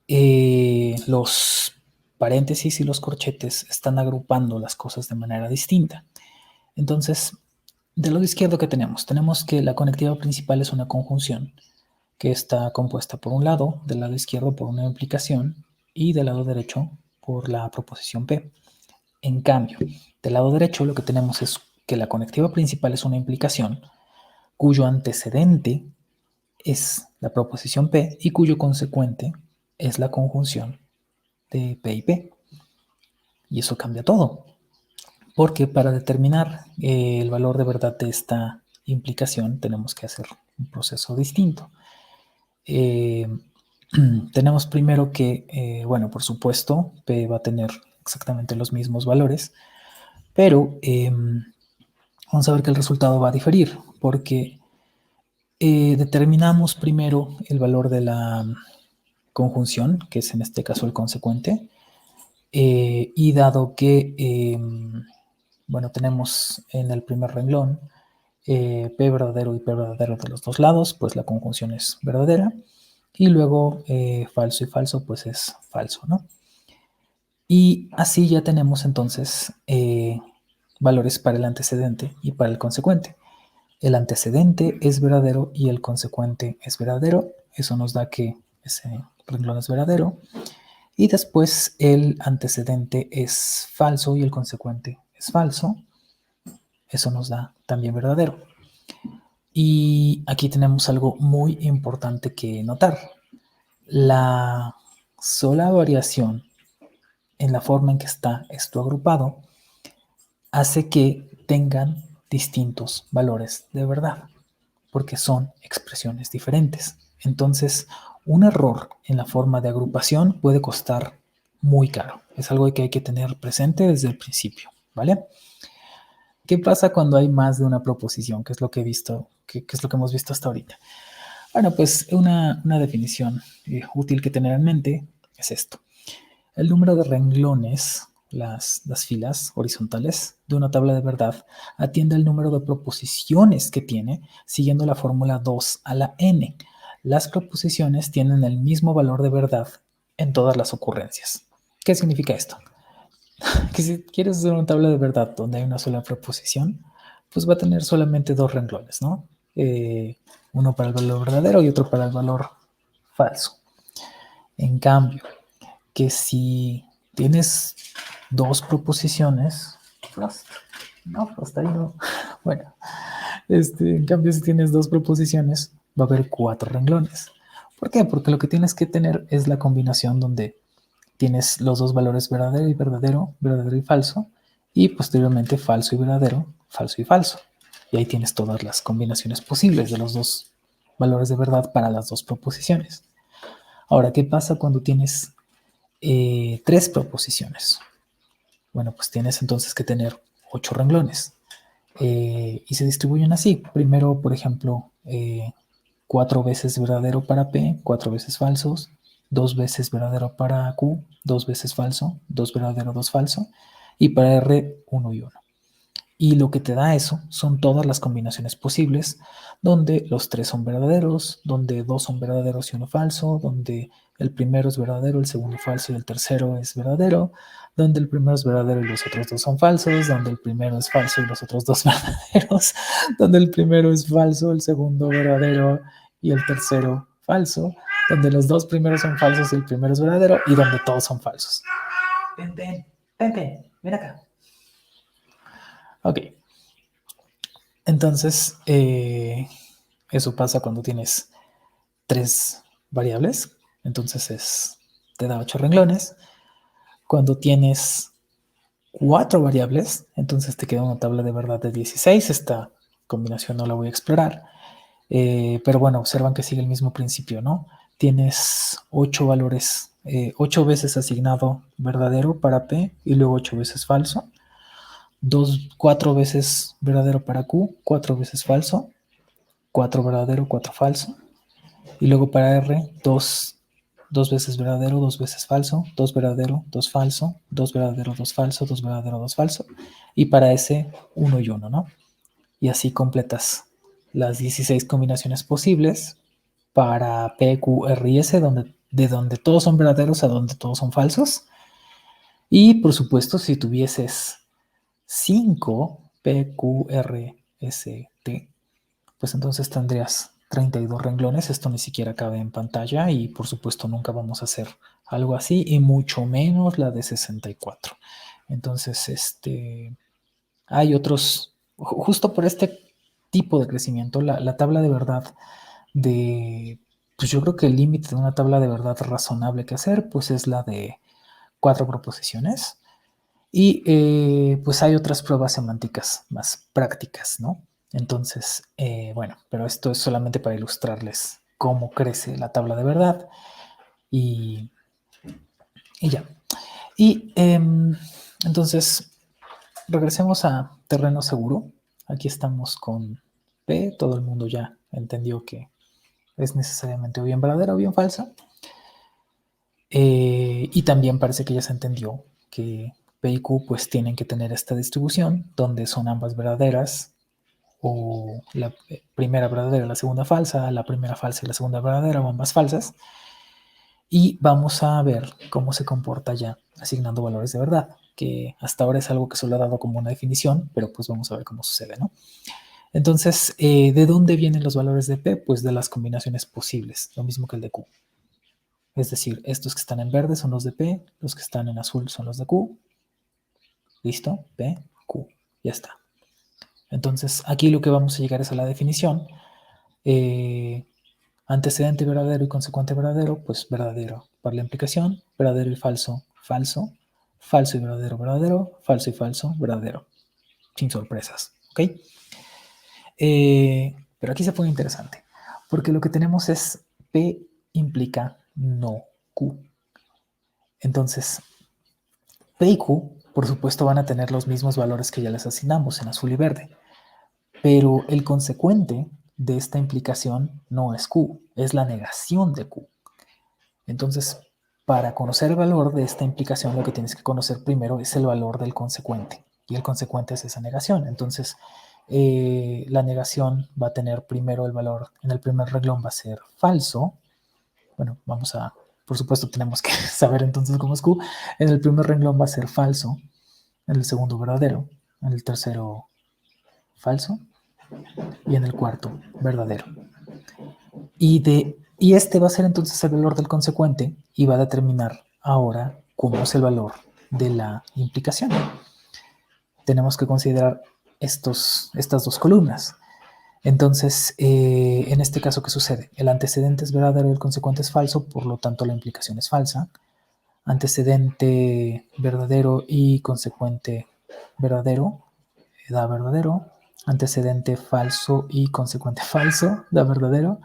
los paréntesis y los corchetes están agrupando las cosas de manera distinta. Entonces, del lado izquierdo, ¿qué tenemos? Tenemos que la conectiva principal es una conjunción que está compuesta por un lado, del lado izquierdo por una implicación y del lado derecho por la proposición P. En cambio, del lado derecho lo que tenemos es que la conectiva principal es una implicación cuyo antecedente es la proposición P y cuyo consecuente es la conjunción de P y P. Y eso cambia todo, porque para determinar el valor de verdad de esta implicación tenemos que hacer un proceso distinto. Tenemos primero que, bueno, por supuesto, P va a tener exactamente los mismos valores, pero vamos a ver que el resultado va a diferir, porque determinamos primero el valor de la conjunción, que es en este caso el consecuente, y dado que, bueno, tenemos en el primer renglón P verdadero y P verdadero de los dos lados, pues la conjunción es verdadera, y luego falso y falso, pues es falso, ¿no? Y así ya tenemos entonces valores para el antecedente y para el consecuente. El antecedente es verdadero y el consecuente es verdadero. Eso nos da que ese renglón es verdadero. Y después el antecedente es falso y el consecuente es falso. Eso nos da también verdadero. Y aquí tenemos algo muy importante que notar. La sola variación en la forma en que está esto agrupado hace que tengan distintos valores de verdad, porque son expresiones diferentes. Entonces, un error en la forma de agrupación puede costar muy caro. Es algo que hay que tener presente desde el principio, ¿vale? ¿Qué pasa cuando hay más de una proposición? ¿Qué es lo que he visto? ¿Qué es lo que hemos visto hasta ahorita? Bueno, pues una definición útil que tener en mente es esto. El número de renglones, las filas horizontales de una tabla de verdad, atiende al número de proposiciones que tiene siguiendo la fórmula 2 a la n. Las proposiciones tienen el mismo valor de verdad en todas las ocurrencias. ¿Qué significa esto? Que si quieres hacer una tabla de verdad donde hay una sola proposición, pues va a tener solamente dos renglones, ¿no? Uno para el valor verdadero y otro para el valor falso. En cambio, que si tienes dos proposiciones, no, hasta ahí no. Bueno, en cambio, si tienes dos proposiciones, va a haber cuatro renglones. ¿Por qué? Porque lo que tienes que tener es la combinación donde tienes los dos valores verdadero y verdadero, verdadero y falso, y posteriormente falso y verdadero, falso y falso. Y ahí tienes todas las combinaciones posibles de los dos valores de verdad para las dos proposiciones. Ahora, ¿qué pasa cuando tienes tres proposiciones? Bueno, pues tienes entonces que tener 8 renglones. Y se distribuyen así. Primero, por ejemplo, 4 veces verdadero para P, 4 veces falsos, 2 veces verdadero para Q, 2 veces falso, 2 verdadero, 2 falso, y para R, 1 y 1. Y lo que te da eso son todas las combinaciones posibles, donde los tres son verdaderos, donde dos son verdaderos y uno falso, donde el primero es verdadero, el segundo falso y el tercero es verdadero, donde el primero es verdadero y los otros dos son falsos, donde el primero es falso y los otros dos verdaderos, donde el primero es falso, el segundo verdadero y el tercero falso, donde los dos primeros son falsos y el primero es verdadero, y donde todos son falsos. Ven acá. Ok. Entonces, eso pasa cuando tienes tres variables. Entonces te da 8 renglones. Cuando tienes 4 variables, entonces te queda una tabla de verdad de 16. Esta combinación no la voy a explorar. Pero bueno, observan que sigue el mismo principio, ¿no? Tienes 8 valores, 8 veces asignado verdadero para P y luego 8 veces falso. 4 veces verdadero para Q, 4 veces falso, 4 verdadero, 4 falso. Y luego para R, 2 2 veces verdadero, 2 veces falso, 2 verdadero, 2 falso, 2 verdadero, 2 falso, 2 verdadero, 2 falso, y para ese 1 y 1, ¿no? Y así completas las 16 combinaciones posibles para P, Q, R y S, de donde todos son verdaderos a donde todos son falsos. Y por supuesto, si tuvieses 5 P, Q, R, S, T, pues entonces tendrías 32 renglones. Esto ni siquiera cabe en pantalla y por supuesto nunca vamos a hacer algo así, y mucho menos la de 64. Entonces, hay otros, justo por este tipo de crecimiento, la tabla de verdad pues yo creo que el límite de una tabla de verdad razonable que hacer, pues es la de 4 proposiciones. Y pues hay otras pruebas semánticas más prácticas, ¿no? Entonces, bueno, pero esto es solamente para ilustrarles cómo crece la tabla de verdad y, y ya. Y entonces, regresemos a terreno seguro. Aquí estamos con P, todo el mundo ya entendió que es necesariamente o bien verdadera o bien falsa. Y también parece que ya se entendió que P y Q pues tienen que tener esta distribución donde son ambas verdaderas, o la primera verdadera y la segunda falsa, la primera falsa y la segunda verdadera, o ambas falsas. Y vamos a ver cómo se comporta ya asignando valores de verdad, que hasta ahora es algo que solo ha dado como una definición, pero pues vamos a ver cómo sucede, ¿no? Entonces, ¿de dónde vienen los valores de P? Pues de las combinaciones posibles, lo mismo que el de Q. Es decir, estos que están en verde son los de P, los que están en azul son los de Q. ¿Listo? P, Q. Ya está. Entonces, aquí lo que vamos a llegar es a la definición. Antecedente verdadero y consecuente verdadero, pues verdadero. Para la implicación, verdadero y falso, falso. Falso y verdadero, verdadero. Falso y falso, verdadero. Sin sorpresas. ¿Ok? Pero aquí se pone interesante, porque lo que tenemos es P implica no Q. Entonces, P y Q, por supuesto, van a tener los mismos valores que ya les asignamos en azul y verde, pero el consecuente de esta implicación no es Q, es la negación de Q. Entonces, para conocer el valor de esta implicación, lo que tienes que conocer primero es el valor del consecuente, y el consecuente es esa negación. Entonces, la negación va a tener primero el valor, en el primer renglón va a ser falso. Bueno, por supuesto tenemos que saber entonces cómo es Q. En el primer renglón va a ser falso, en el segundo verdadero, en el tercero falso y en el cuarto verdadero. Y este va a ser entonces el valor del consecuente y va a determinar ahora cómo es el valor de la implicación. Tenemos que considerar estas dos columnas. Entonces, en este caso, ¿qué sucede? El antecedente es verdadero y el consecuente es falso, por lo tanto la implicación es falsa. Antecedente verdadero y consecuente verdadero da verdadero. Antecedente falso y consecuente falso da verdadero.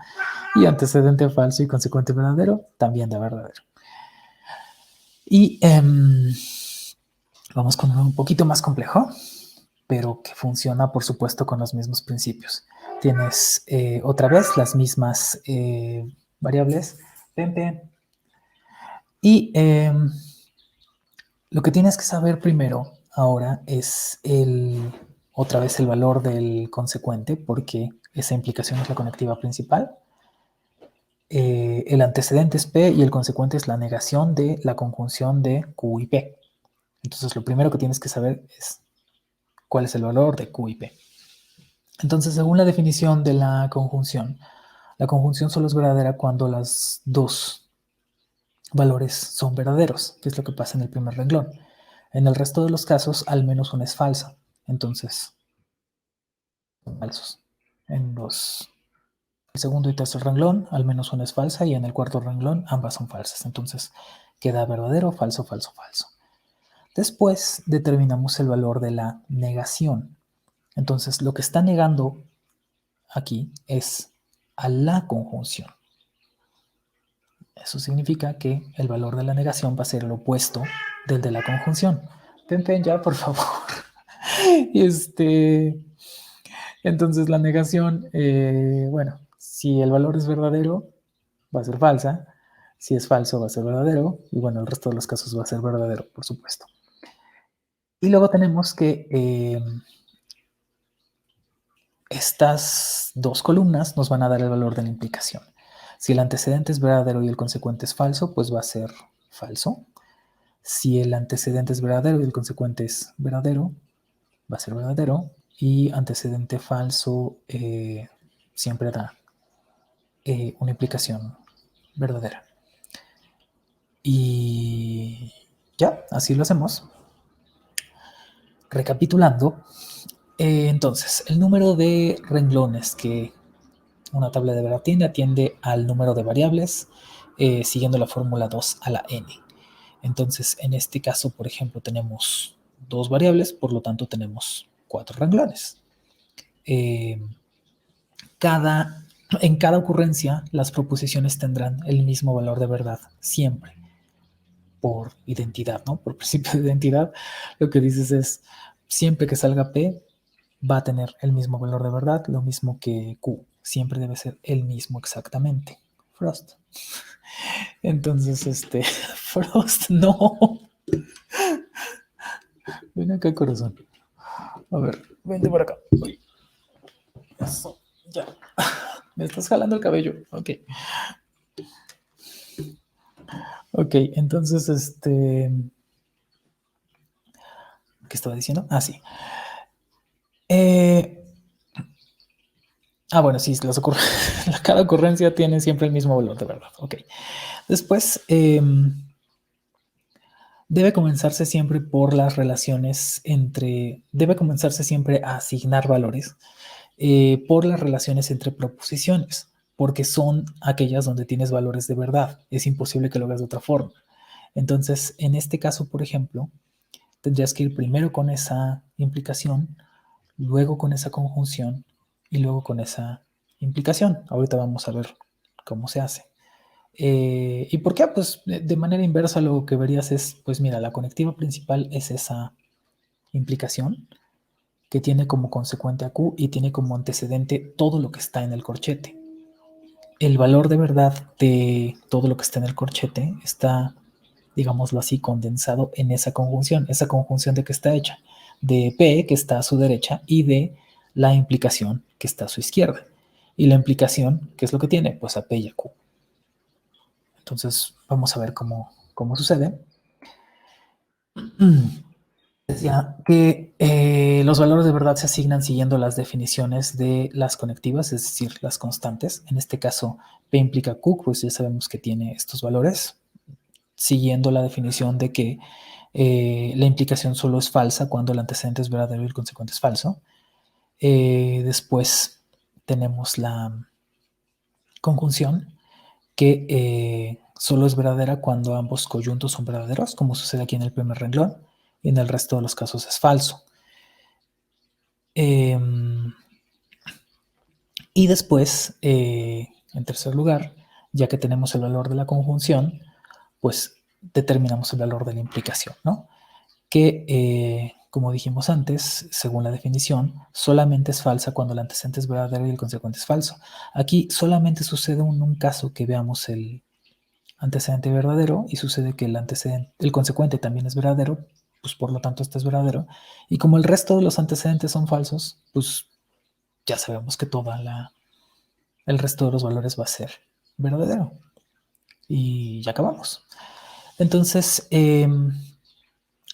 Y antecedente falso y consecuente verdadero también da verdadero. Y vamos con uno un poquito más complejo, pero que funciona, por supuesto, con los mismos principios. Tienes otra vez las mismas variables, y lo que tienes que saber primero ahora es otra vez el valor del consecuente, porque esa implicación es la conectiva principal. El antecedente es P y el consecuente es la negación de la conjunción de Q y P. Entonces, lo primero que tienes que saber es cuál es el valor de Q y P. Entonces, según la definición de la conjunción solo es verdadera cuando los dos valores son verdaderos, que es lo que pasa en el primer renglón. En el resto de los casos, al menos una es falsa. Entonces, son falsos. En el segundo y tercer renglón, al menos una es falsa, y en el cuarto renglón, ambas son falsas. Entonces, queda verdadero, falso, falso, falso. Después determinamos el valor de la negación. Entonces, lo que está negando aquí es a la conjunción. Eso significa que el valor de la negación va a ser el opuesto del de la conjunción. Pen, ya, por favor. Entonces, la negación, bueno, si el valor es verdadero, va a ser falsa. Si es falso va a ser verdadero y bueno, el resto de los casos va a ser verdadero, por supuesto. Y luego tenemos que estas dos columnas nos van a dar el valor de la implicación. Si el antecedente es verdadero y el consecuente es falso, pues va a ser falso. Si el antecedente es verdadero y el consecuente es verdadero, va a ser verdadero. Y antecedente falso siempre da una implicación verdadera. Y ya, así lo hacemos. Recapitulando, entonces, el número de renglones que una tabla de verdad tiene atiende al número de variables siguiendo la fórmula 2 a la n. Entonces, en este caso, por ejemplo, tenemos dos variables, por lo tanto tenemos 4 renglones. En cada ocurrencia, las proposiciones tendrán el mismo valor de verdad, siempre, por identidad, ¿no? Por principio de identidad, lo que dices es, siempre que salga P, va a tener el mismo valor de verdad, lo mismo que Q, siempre debe ser el mismo exactamente. Frost. Entonces, Frost, no. Ven acá, corazón. A ver, vente por acá. Uy. Eso, ya. Me estás jalando el cabello. Ok. Ok, entonces, ¿qué estaba diciendo? Ah, sí. Bueno, sí, cada ocurrencia tiene siempre el mismo valor, de verdad. Ok. Después, debe comenzarse siempre por las relaciones debe comenzarse siempre a asignar valores por las relaciones entre proposiciones, porque son aquellas donde tienes valores de verdad. Es imposible que lo hagas de otra forma. Entonces, en este caso, por ejemplo, tendrías que ir primero con esa implicación, luego con esa conjunción y luego con esa implicación. Ahorita vamos a ver cómo se hace. ¿Y por qué? Pues de manera inversa lo que verías es, pues mira, la conectiva principal es esa implicación que tiene como consecuente a Q y tiene como antecedente todo lo que está en el corchete. El valor de verdad de todo lo que está en el corchete está, digámoslo así, condensado en esa conjunción. ¿Esa conjunción de qué está hecha? De P, que está a su derecha, y de la implicación, que está a su izquierda. Y la implicación, ¿qué es lo que tiene? Pues a P y a Q. Entonces, vamos a ver cómo sucede. Decía que los valores de verdad se asignan siguiendo las definiciones de las conectivas, es decir, las constantes. En este caso, P implica Q, pues ya sabemos que tiene estos valores, siguiendo la definición de que la implicación solo es falsa cuando el antecedente es verdadero y el consecuente es falso. Después tenemos la conjunción, que solo es verdadera cuando ambos coyuntos son verdaderos, como sucede aquí en el primer renglón, y en el resto de los casos es falso. Y después, en tercer lugar, ya que tenemos el valor de la conjunción, pues determinamos el valor de la implicación, ¿no? Que, como dijimos antes, según la definición, solamente es falsa cuando el antecedente es verdadero y el consecuente es falso. Aquí solamente sucede un caso que veamos el antecedente verdadero y sucede que el consecuente también es verdadero, pues por lo tanto este es verdadero. Y como el resto de los antecedentes son falsos, pues ya sabemos que el resto de los valores va a ser verdadero. Y ya acabamos. Entonces,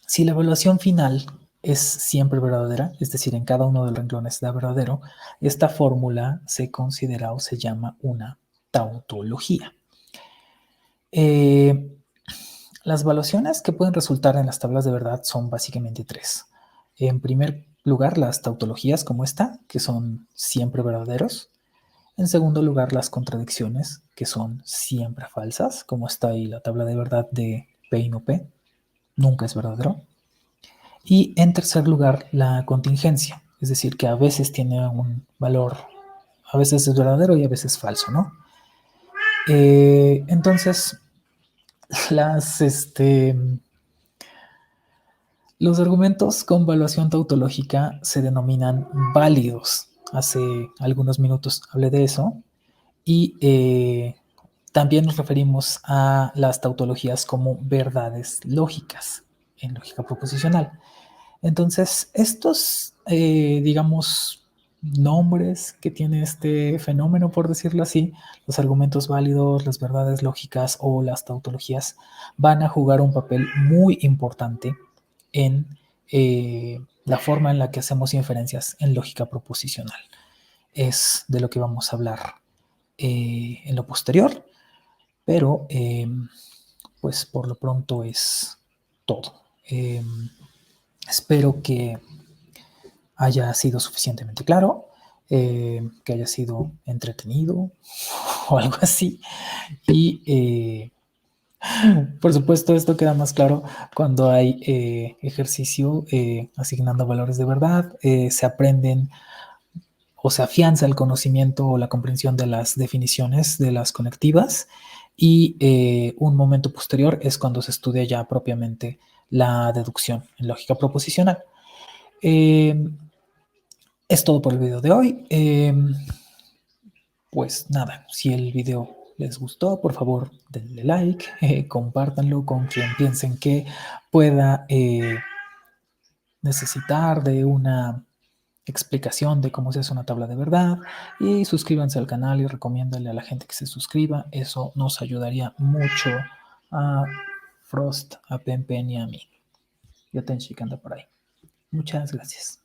si la evaluación final es siempre verdadera, es decir, en cada uno de los renglones da verdadero, esta fórmula se considera o se llama una tautología. Las evaluaciones que pueden resultar en las tablas de verdad son básicamente 3. En primer lugar, las tautologías como esta, que son siempre verdaderos. En segundo lugar, las contradicciones, que son siempre falsas, como está ahí la tabla de verdad de P y no P, nunca es verdadero. Y en tercer lugar, la contingencia, es decir, que a veces tiene un valor, a veces es verdadero y a veces falso, ¿no? Entonces, los argumentos con evaluación tautológica se denominan válidos. Hace algunos minutos hablé de eso. Y También nos referimos a las tautologías como verdades lógicas en lógica proposicional. Entonces, estos, digamos, nombres que tiene este fenómeno, por decirlo así, los argumentos válidos, las verdades lógicas o las tautologías, van a jugar un papel muy importante en la forma en la que hacemos inferencias en lógica proposicional. Es de lo que vamos a hablar en lo posterior, pero pues por lo pronto es todo. Espero que haya sido suficientemente claro, que haya sido entretenido o algo así. Y por supuesto, esto queda más claro cuando hay ejercicio asignando valores de verdad, se aprenden o se afianza el conocimiento o la comprensión de las definiciones de las conectivas, y un momento posterior es cuando se estudia ya propiamente la deducción en lógica proposicional. Es todo por el video de hoy. Pues nada, si el video les gustó, por favor denle like, compártanlo con quien piensen que pueda necesitar de una explicación de cómo se hace una tabla de verdad, y suscríbanse al canal y recomiéndale a la gente que se suscriba. Eso nos ayudaría mucho a Frost, a Pempen y a mí. Yo Tenchi que anda por ahí. Muchas gracias.